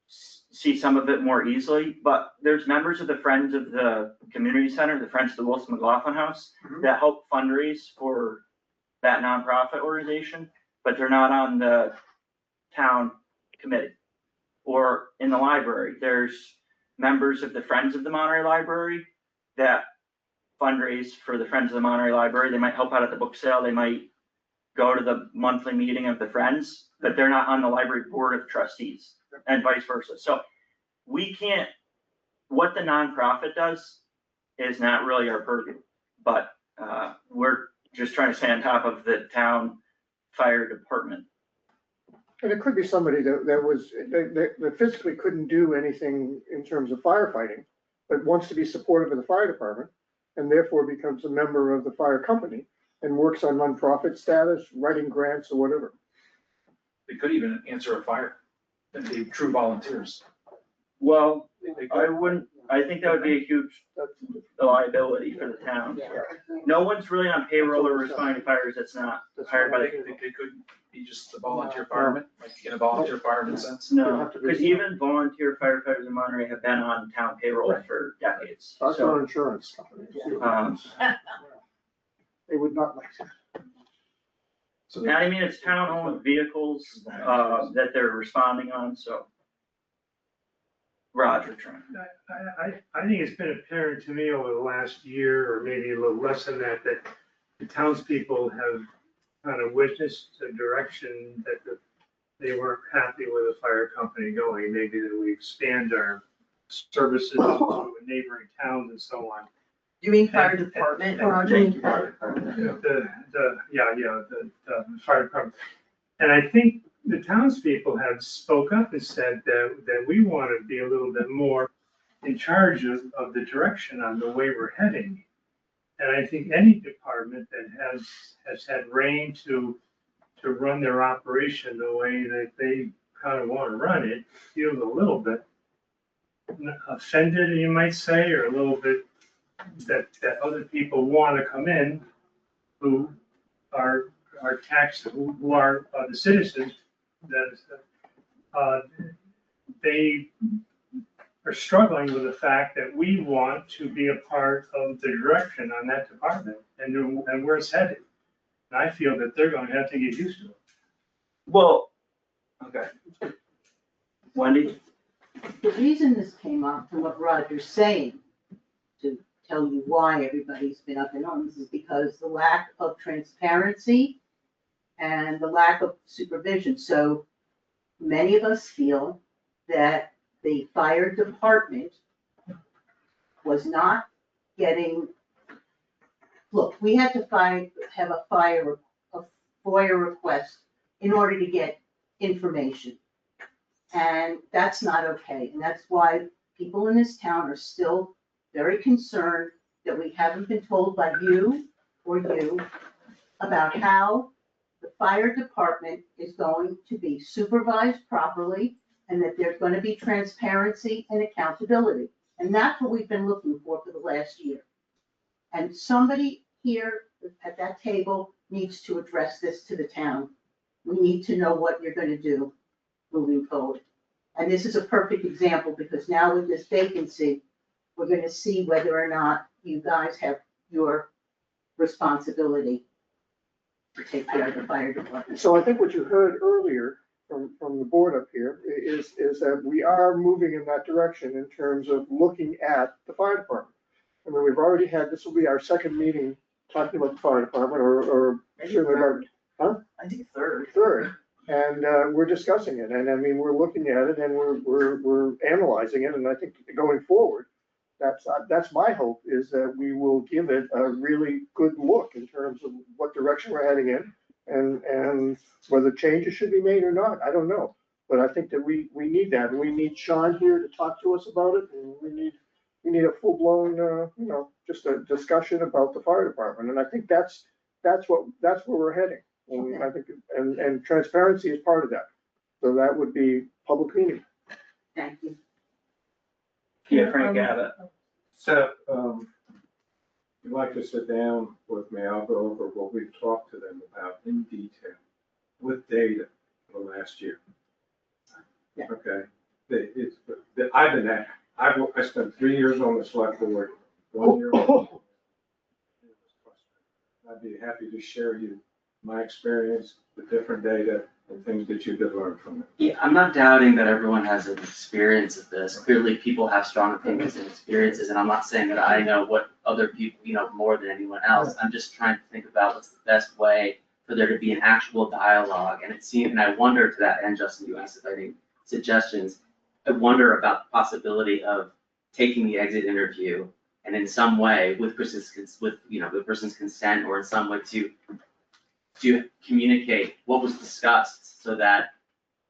see some of it more easily, but there's members of the Friends of the Community Center, the Friends of the Wilson McLaughlin House, Mhm. that help fundraise for that nonprofit organization, but they're not on the town committee. Or in the library, there's members of the Friends of the Monterey Library that fundraise for the Friends of the Monterey Library. They might help out at the book sale, they might go to the monthly meeting of the Friends, but they're not on the library board of trustees, and vice versa. So we can't, what the nonprofit does is not really our purview, but we're just trying to stay on top of the town fire department. And it could be somebody that physically couldn't do anything in terms of firefighting, but wants to be supportive of the fire department and therefore becomes a member of the fire company and works on nonprofit status, writing grants or whatever. They could even answer a fire and be true volunteers. Well, They I could. wouldn't, I think that would be a huge liability for the town. No one's really on payroll or responding to fires that's not hired by They the. could be just a volunteer fireman, like in a volunteer fireman sense. No, because even volunteer firefighters in Monterey have been on town payroll for decades. That's So, our insurance company. They would not like that. So and I mean, it's town-owned vehicles that they're responding on, so. Roger, Tryon. I think it's been apparent to me over the last year, or maybe a little less than that, that the townspeople have kind of witnessed a direction that they weren't happy with the fire company going, maybe that we expand our services to neighboring towns and so on. You mean fire department, Roger? The fire department. And I think the townspeople have spoke up and said that we want to be a little bit more in charge of the direction on the way we're heading. And I think any department that has had reign to run their operation the way that they kind of want to run it, feels a little bit offended, you might say, or a little bit that other people want to come in who are taxed, who are the citizens, that they are struggling with the fact that we want to be a part of the direction on that department and where it's headed. And I feel that they're going to have to get used to it. Well, okay. Wendy? The reason this came up from what Roger's saying, to tell you why everybody's been up in arms, is because the lack of transparency and the lack of supervision. So many of us feel that the fire department was not getting, look, we had to have a FOIA request in order to get information. And that's not okay. And that's why people in this town are still very concerned that we haven't been told by you or you about how the fire department is going to be supervised properly and that there's gonna be transparency and accountability. And that's what we've been looking for the last year. And somebody here at that table needs to address this to the town. We need to know what you're gonna do moving forward. And this is a perfect example, because now with this vacancy, we're gonna see whether or not you guys have your responsibility to take care of the fire department. So I think what you heard earlier from the board up here is that we are moving in that direction in terms of looking at the fire department. I mean, we've already had, this will be our second meeting talking about the fire department, or certainly about, I think third. third. And we're discussing it, and I mean, we're looking at it and we're analyzing it, and I think going forward, that's my hope, is that we will give it a really good look in terms of what direction we're heading in, and whether changes should be made or not, I don't know. But I think that we need that, and we need Sean here to talk to us about it, and we need a full-blown, just a discussion about the fire department, and I think that's where we're heading. And I think, and transparency is part of that, so that would be public meeting. Thank you. Yeah, Frank Abbott. So, you'd like to sit down with me, I'll go over what we've talked to them about in detail with data for last year. Yeah. Okay, I spent 3 years on the select board, 1 year. I'd be happy to share you my experience with different data and things that you could learn from it. Yeah, I'm not doubting that everyone has an experience of this. Clearly, people have strong opinions and experiences, and I'm not saying that I know what other people, more than anyone else. I'm just trying to think about what's the best way for there to be an actual dialogue. And it seemed, and I wonder to that end, Justin, you asked if I had any suggestions. I wonder about the possibility of taking the exit interview and in some way, with the person's consent, or in some way to communicate what was discussed, so that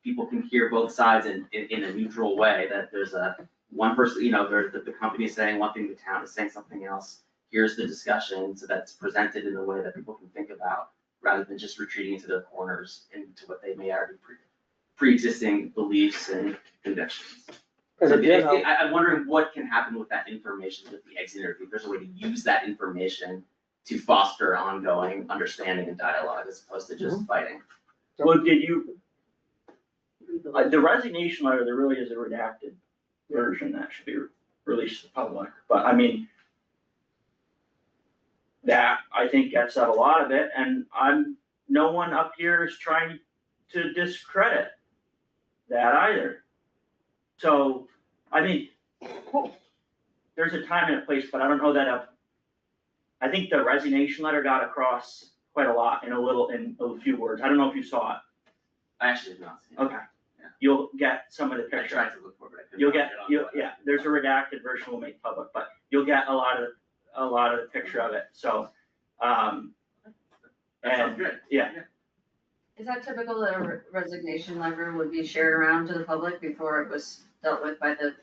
people can hear both sides in a neutral way, that there's one person, the company is saying one thing, the town is saying something else. Here's the discussion, so that's presented in a way that people can think about, rather than just retreating into their corners into what they may already pre-existing beliefs and convictions. And So again, I'm wondering what can happen with that information with the exit interview. If there's a way to use that information to foster ongoing understanding and dialogue, as opposed to just fighting. Well, the resignation letter, there really is a redacted version that should be released to the public, but I mean, that, I think, gets at a lot of it, and no one up here is trying to discredit that either. So, I mean, there's a time and a place, but I don't know that I think the resignation letter got across quite a lot in a few words. I don't know if you saw it. I actually did not see it. Okay. Yeah. You'll get some of the I picture. tried to look for it, but I couldn't. You'll find get, it on the there's a redacted version we'll make public, but you'll get a lot of the picture of it, so, That sounds and, good. yeah. Is that typical that a resignation letter would be shared around to the public before it was dealt with by the,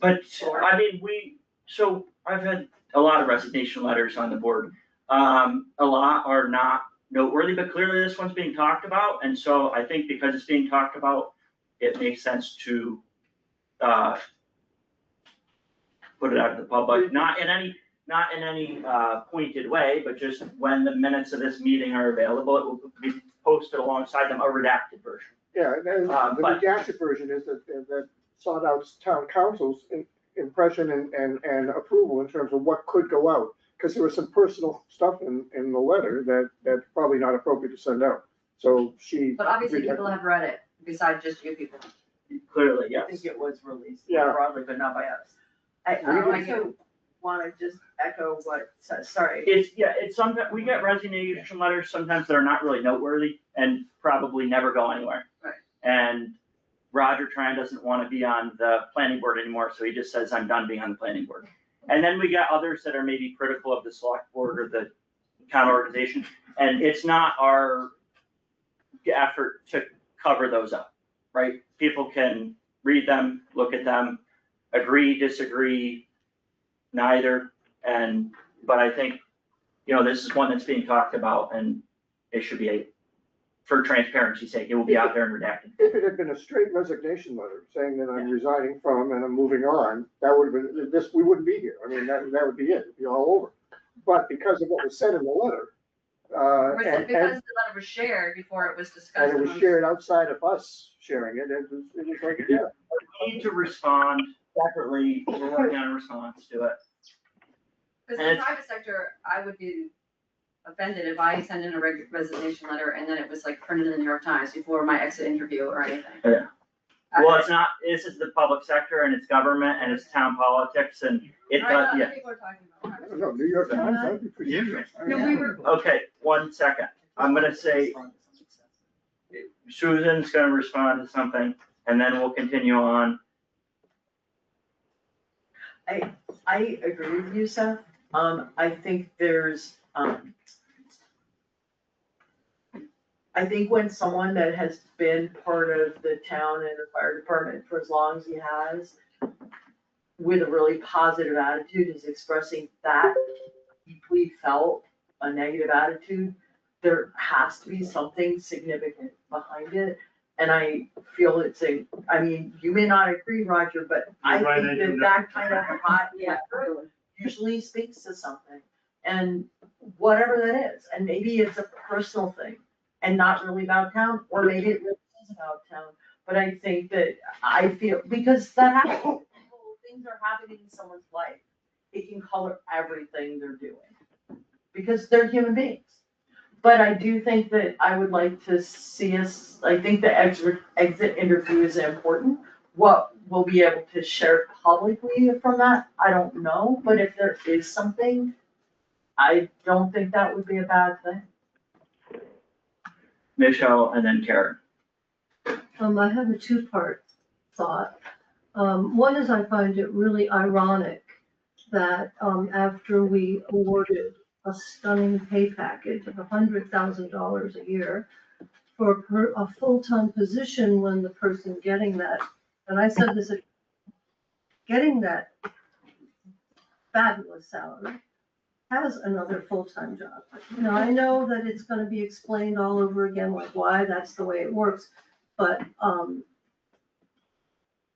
But, I mean, I've had a lot of resignation letters on the board. A lot are not noteworthy, but clearly this one's being talked about, and so I think because it's being talked about, it makes sense to, put it out to the public, not in any pointed way, but just when the minutes of this meeting are available, it will be posted alongside them, a redacted version. Yeah, and the but- redacted version is that sought out town council's impression and approval in terms of what could go out. Because there was some personal stuff in the letter that's probably not appropriate to send out. So she. but obviously people have read it, besides just you people. Clearly, I yes. think it was released Yeah. broadly, but not by us. I also wanna just echo what, sorry. It's sometimes, we get resignation letters sometimes that are not really noteworthy and probably never go anywhere. Right. And Roger Tryon doesn't wanna be on the planning board anymore, so he just says, I'm done being on the planning board. And then we get others that are maybe critical of the select board or the town organization, and it's not our effort to cover those up, right? People can read them, look at them, agree, disagree, neither, but I think, this is one that's being talked about, and it should be for transparency's sake, it will be out there and redacted. If it had been a straight resignation letter saying that I'm resigning from and I'm moving on, that would have been, this, we wouldn't be here. I mean, that would be it, it'd be all over. But because of what was said in the letter, Was it and because the letter was shared before it was discussed? and it was amongst- shared outside of us sharing it, it was like, yeah. We need to respond separately, we're working on a response to it. Because in the private sector, I would be offended if I send in a resignation letter and then it was like printed in the New York Times before my exit interview or anything. Yeah. Well, it's not, this is the public sector and it's government and it's town politics and it I does, know, yeah. other people are talking about I it. don't know, New York Times, that'd be pretty Yeah. interesting. No, we were, Okay, 1 second. I'm gonna say, Susan's gonna respond to something and then we'll continue on. I agree with you, Seth. I think there's, I think when someone that has been part of the town and the fire department for as long as he has, with a really positive attitude, is expressing that deeply felt a negative attitude, there has to be something significant behind it. And I feel it's I mean, you may not agree, Roger, but I You're right, think I do that kind of hot temper usually speaks to something. And whatever that is, and maybe it's a personal thing and not really about town, or maybe it really is about town. But I think that I feel, because that happens, things are happening in someone's life, it can color everything they're doing, because they're human beings. But I do think that I would like to see us, I think the exit interview is important. What we'll be able to share publicly from that, I don't know, but if there is something, I don't think that would be a bad thing. Michelle and then Karen. I have a two-part thought. One is I find it really ironic that, after we awarded a stunning pay package of $100,000 a year for a full-time position, when the person getting that, and I said this, getting that fabulous salary has another full-time job. Now, I know that it's gonna be explained all over again, like why that's the way it works, but,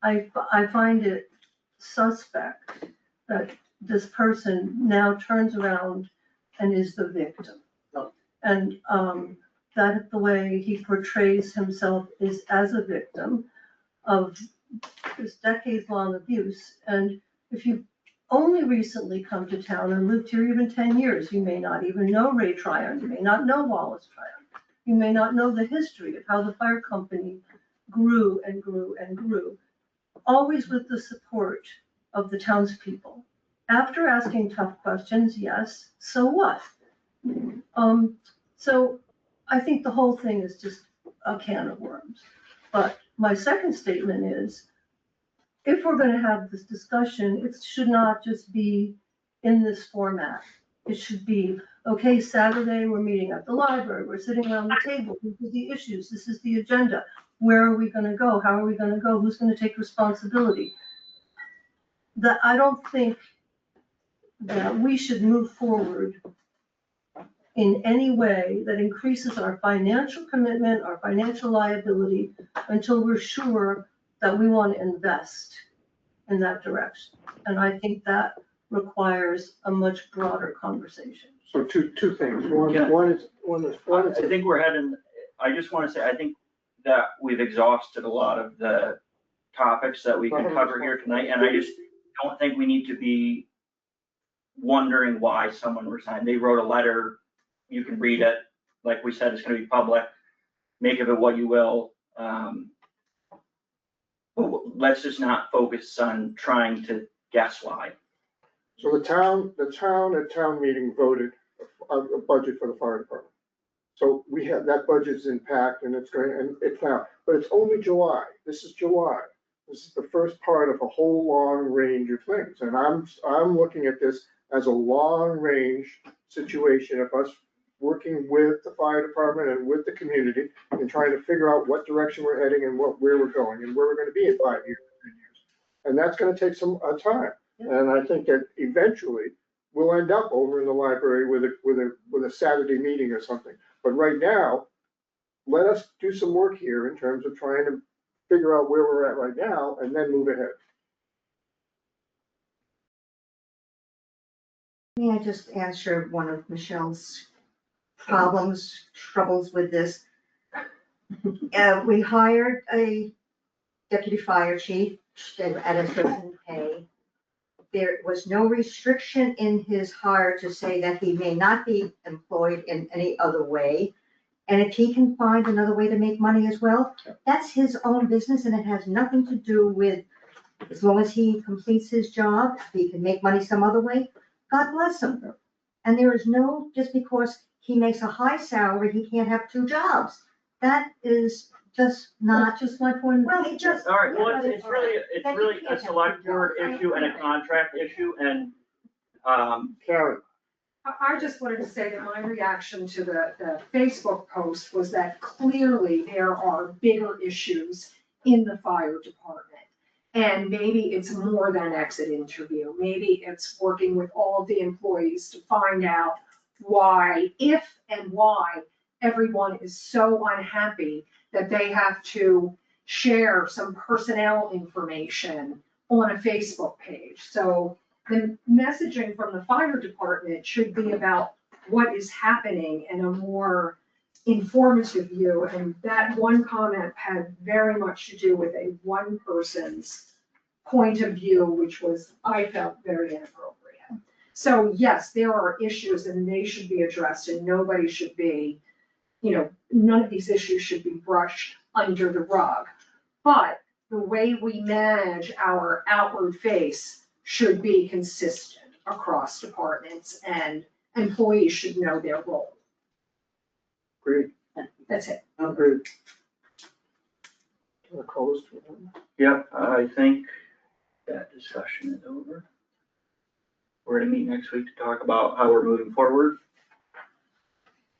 I find it suspect that this person now turns around and is the victim. And, that the way he portrays himself is as a victim of this decades-long abuse. And if you've only recently come to town and lived here even 10 years, you may not even know Ray Tryon, you may not know Wallace Tryon. You may not know the history of how the fire company grew and grew and grew, always with the support of the townspeople. After asking tough questions, yes, so what? So I think the whole thing is just a can of worms. But my second statement is, if we're gonna have this discussion, it should not just be in this format. It should be, okay, Saturday, we're meeting at the library, we're sitting around the table, these are the issues, this is the agenda. Where are we gonna go? How are we gonna go? Who's gonna take responsibility? That, I don't think that we should move forward in any way that increases our financial commitment, our financial liability, until we're sure that we want to invest in that direction. And I think that requires a much broader conversation. So two things. Yeah. One is. I think we're heading, I just wanna say, I think that we've exhausted a lot of the topics that we can cover here tonight, and I just don't think we need to be wondering why someone resigned. They wrote a letter, you can read it, like we said, it's gonna be public, make of it what you will. Let's just not focus on trying to guess why. So the town at town meeting voted a budget for the fire department. So we have, that budget's intact and it's going, and it's now, but it's only July. This is July. This is the first part of a whole long range of things. And I'm looking at this as a long range situation of us working with the fire department and with the community and trying to figure out what direction we're heading and where we're going and where we're gonna be in 5 years, 10 years. And that's gonna take some time. And I think that eventually we'll end up over in the library with a Saturday meeting or something. But right now, let us do some work here in terms of trying to figure out where we're at right now and then move ahead. May I just answer one of Michelle's troubles with this? We hired a deputy fire chief at a certain pay. There was no restriction in his hire to say that he may not be employed in any other way. And if he can find another way to make money as well, that's his own business and it has nothing to do with, as long as he completes his job, if he can make money some other way, God bless him. And there is no, just because he makes a high salary, he can't have two jobs. That is just not, Just my point of well, view. it just. All right, well, yeah, it's really a select board issue and a contract issue, and, Karen, I just wanted to say that my reaction to the Facebook post was that clearly there are bigger issues in the fire department. And maybe it's more than an exit interview. Maybe it's working with all of the employees to find out why, if and why everyone is so unhappy that they have to share some personnel information on a Facebook page. So the messaging from the fire department should be about what is happening in a more informative view. And that one comment had very much to do with a one person's point of view, which was, I felt, very inappropriate. So yes, there are issues and they should be addressed and nobody should be, none of these issues should be brushed under the rug. But the way we manage our outward face should be consistent across departments and employees should know their role. agreed, That's it. agreed. Can I call this to an end? yep, I think that discussion is over. We're gonna meet next week to talk about how we're moving forward.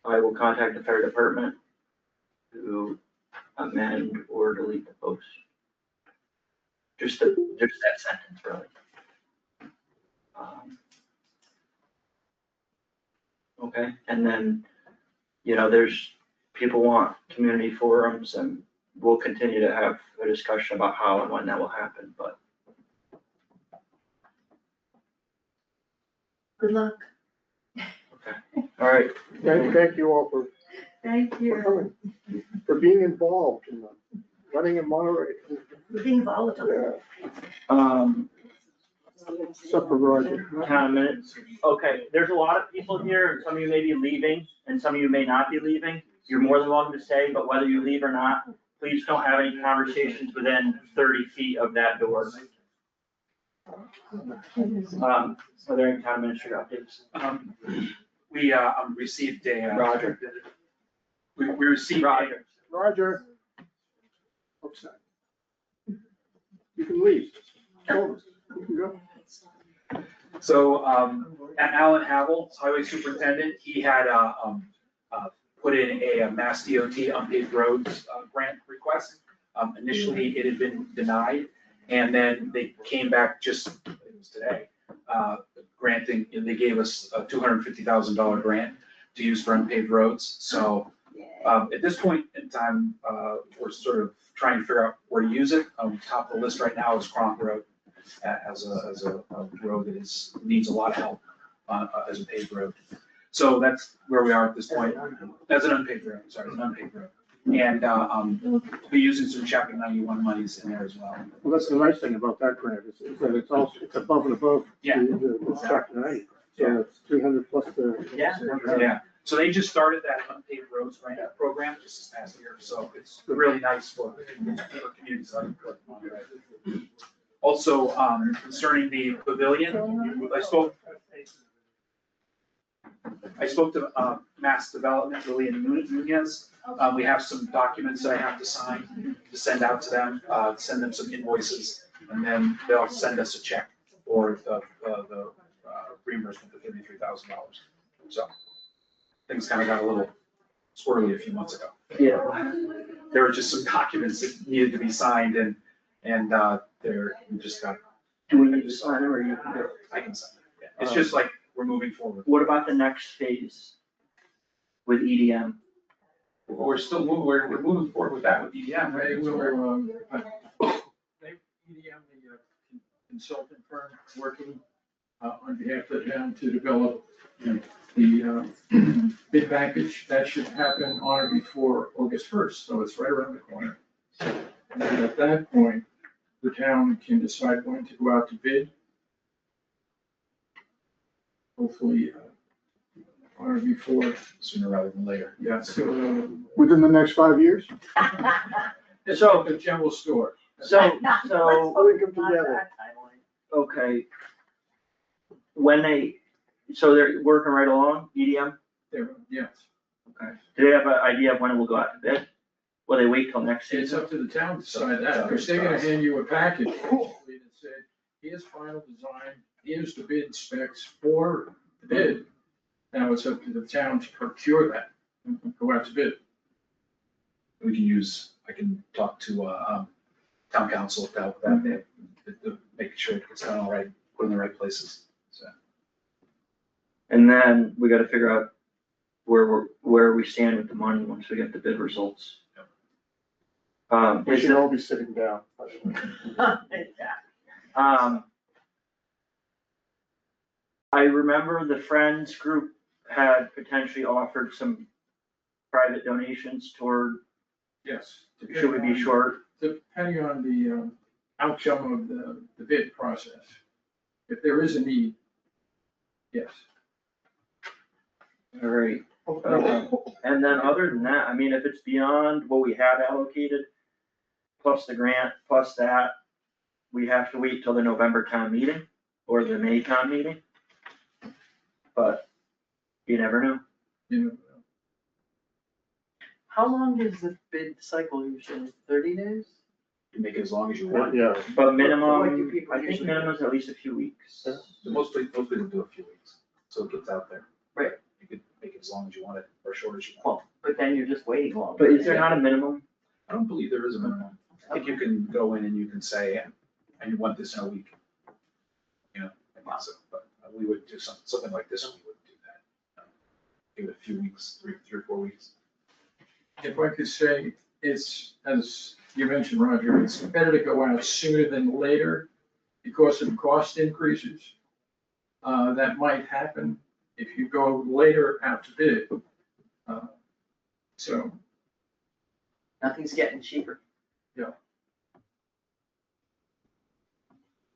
I will contact the fire department to amend or delete the post. Just that sentence, really. Okay, and then, there's, people want community forums and we'll continue to have a discussion about how and when that will happen, but. Good luck. All right, Thank you all for Thank you. coming, for being involved in the running in Monterey. For being volatile. Yeah. Except for Roger. 10 minutes. Okay, there's a lot of people here, and some of you may be leaving, and some of you may not be leaving. You're more than welcome to stay, but whether you leave or not, please don't have any conversations within 30 feet of that door. Are there any town administrator updates? We received a. Roger. We received. Roger. Outside. You can leave. You can go. So, Alan Havel, Highway Superintendent, he had, put in a Mass DOT unpaved roads, grant request. Initially, it had been denied, and then they came back just, it was today, granting, and they gave us a $250,000 grant to use for unpaved roads. So, at this point in time, we're sort of trying to figure out where to use it. Top of the list right now is Cronk Road, as a road that needs a lot of help, as a paved road. So that's where we are at this point, as an unpaved road, And, we'll be using some chapter 91 monies in there as well. Well, that's the nice thing about that grant, is that it's also, it's above and above. Yeah. The chapter 90. So it's 300 plus the. Yeah, so they just started that unpaved roads grant program just this past year, so it's really nice for communities like Monterey. Also, concerning the pavilion, I spoke to Mass Development, Lillian Nunez. We have some documents that I have to sign to send out to them, send them some invoices, and then they'll send us a check for the reimbursement of $33,000. So things kind of got a little squirrely a few months ago. Yeah. There were just some documents that needed to be signed and we just got. Do we need to sign them or you can do it? I can sign it. Yeah. It's just like we're moving forward. What about the next phase with EDM? we're still moving, we're moving forward with that with EDM, right? They will, EDM, the consulting firm working on behalf of the town to develop the bid package. That should happen on or before August 1st, so it's right around the corner. And at that point, the town can decide when to go out to bid. Hopefully, on or before. Sooner rather than later. Yeah, so, Within the next 5 years? it's like a general store. So, We come together. okay. When so they're working right along, EDM? Yes, Okay. Do they have an idea of when it will go out to bid? Will they wait till next it's season? up to the town to decide that, because they're gonna hand you a package basically that said, here's final design, here's the bid specs for the bid. Now it's up to the town to procure that, go out to bid. We can use, I can talk to, town council about that, making sure it gets done all right, put in the right places, so. And then we gotta figure out where we stand with the money once we get the bid results. We Is should it, all be sitting down. by the way. I remember the Friends group had potentially offered some private donations toward, Yes. should we be short? Depending on the outcome of the bid process. If there is a need, yes. All right. And then other than that, I mean, if it's beyond what we have allocated, plus the grant, plus that, we have to wait till the November town meeting or the May town meeting. But you never know. You know, How long is the bid cycle usually? 30 days? You make it as long as you want. Yeah, But What do minimum, people I think usually minimum is at least a few weeks. Most people do a few weeks, so it gets out there. Right. You could make it as long as you want it, or short as you want. Well, but then you're just waiting longer. But is there not a minimum? I don't believe there is a minimum. I think you can go in and you can say, and you want this in a week. You know, so, but we would do something like this, we would do that. Give it a few weeks, three or 4 weeks. if I could say, it's, as you mentioned, Roger, it's better to go out sooner than later because of cost increases. That might happen if you go later out to bid. So, Nothing's getting cheaper.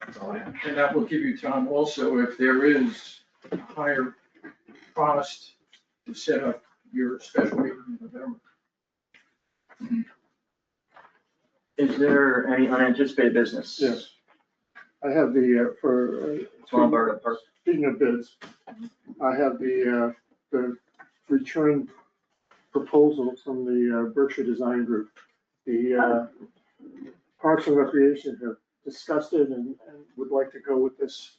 That's all I have. and that will give you time also, if there is a higher cost to set up your special meeting in November. Is there any unanticipated business? yes. I have for, Lombardo Park. speaking of bids, I have the return proposal from the Berkshire Design Group. The Parks and Recreation have discussed it and would like to go with this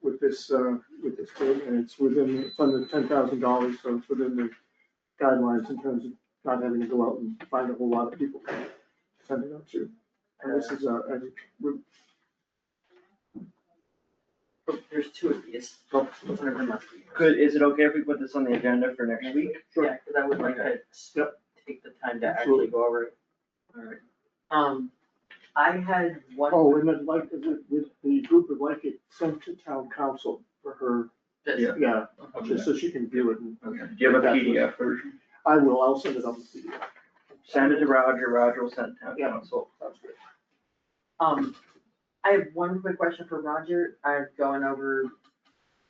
bid, and it's within, it's under $10,000, so it's within the guidelines in terms of not having to go out and find a whole lot of people to send it out to. And this is There's two of these. Whatever must be. Could, is it okay if we put this on the agenda for next week? Yeah, because I would like to Yep. take the time to actually go over it. Alright. I had one. oh, and then like, the group would like it sent to town council for her, This. yeah, just so she can view it. And Okay. Do you have a PDF version? I will, I'll send it on the PDF. Send it to Roger, Roger will send it to town Yeah. council. Sounds good. I have one quick question for Roger. I'm going over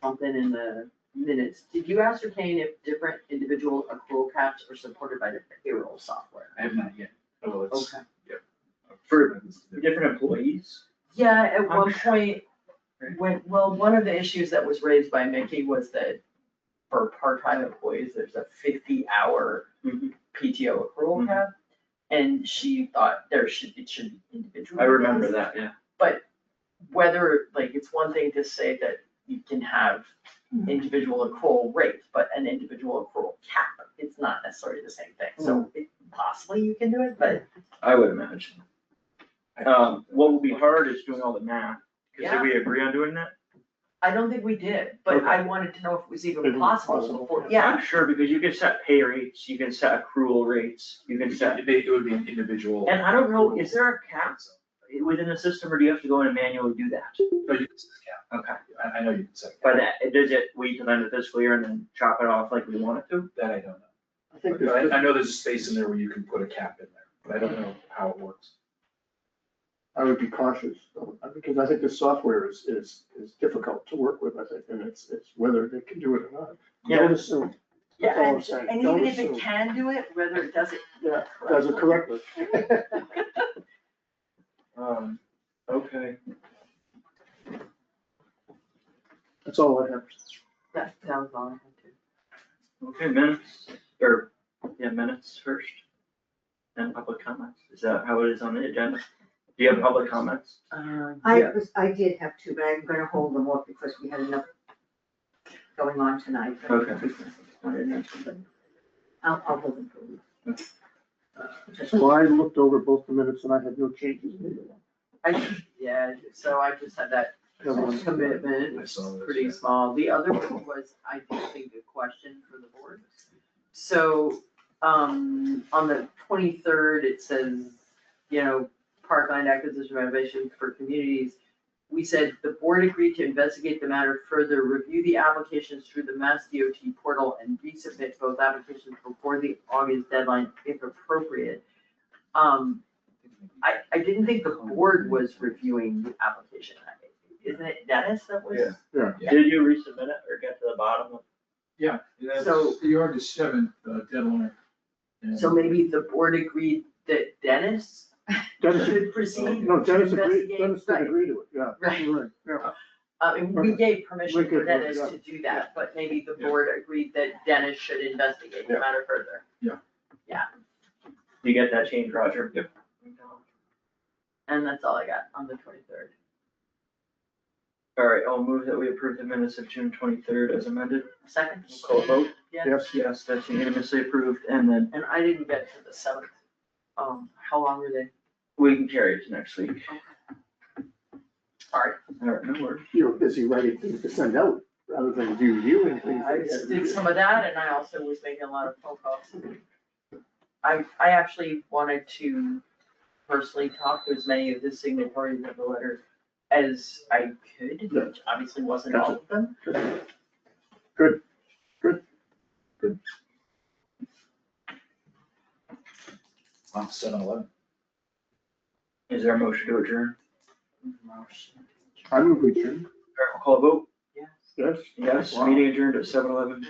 something in the minutes. Did you ascertain if different individual accrual caps are supported by the payroll software? I have not yet. Oh, it's. Okay. For different employees? Yeah, at I'm one point, one of the issues that was raised by Mickey was that for part-time employees, there's a 50-hour PTO accrual cap. And she thought it should be individual. I remember that, yeah. But whether, like, it's one thing to say that you can have individual accrual rates, but an individual accrual cap, it's not necessarily the same thing. So possibly you can do it, but I would imagine. What will be hard is doing all the math, because did we agree on doing that? I don't think we did, but I wanted to know if it was even It was possible possible. before, yeah. I'm sure, because you can set pay rates, you can set accrual rates, you can set, It would be an individual. and I don't know, is there a cap within the system, or do you have to go in and manually do that? No, you can set a cap. Okay. I know you can set a cap. But does it wait till the end of the fiscal year and then chop it off like we want it to? That I don't know. I think But there's, I know there's a space in there where you can put a cap in there, but I don't know how it works. I would be cautious, though, because I think the software is difficult to work with, I think, and it's whether they can do it or not. Yeah. Don't assume. Yeah, That's all I'm and, saying. and Don't even if it assume. can do it, whether it does it. Yeah, does it correctly. Okay. That's all I have. That was all I had to. Okay, minutes first. And public comments, is that how it is on the agenda? Do you have public comments? I did have two, but I'm gonna hold them off because we had enough going on tonight. Okay. Wanted to mention, but I'll hold them for you. So I looked over both the minutes and I had no changes. Yeah, so I just had that commitment, I saw this, pretty yeah. small. The other one was, I think, a question for the board. So, on the 23rd, it says, parkland acquisition renovation for communities. We said the board agreed to investigate the matter further, review the applications through the Mass DOT portal and resubmit both applications before the August deadline if appropriate. I didn't think the board was reviewing the application. Isn't it Dennis that was? Yeah. Did you resubmit it or get to the bottom of? Yeah, that's So- the August 7th deadline. And- So maybe the board agreed that Dennis Dennis, should proceed? no, Dennis to agreed, investigate? Dennis did Right. agree to it, yeah. Right. You're yeah. And we gave permission We for could, Dennis yeah. to do that, but maybe the Yeah. board agreed that Dennis should investigate the Yeah. matter further. You get that change, Roger? Yep. And that's all I got on the 23rd. All right, I'll move that we approve the minutes of June 23rd as amended. Second? Call a vote? Yes, Yes, that's unanimously approved, and then And I didn't get to the 7th. How long were they? we can carry it to next week. Sorry. All right, no worries. you were busy writing things to send out rather than do and things. I that you had to did do. some of that, and I also was making a lot of phone calls. I actually wanted to personally talk to as many of the signatories of the letter as I could, Yeah. which obviously wasn't all of them. Good. Wow, 7-Eleven. Is there a motion to adjourn? I move we adjourn. All right, we'll call a vote. Yes. Yes. Yes, Wow. meeting adjourned at 7:11.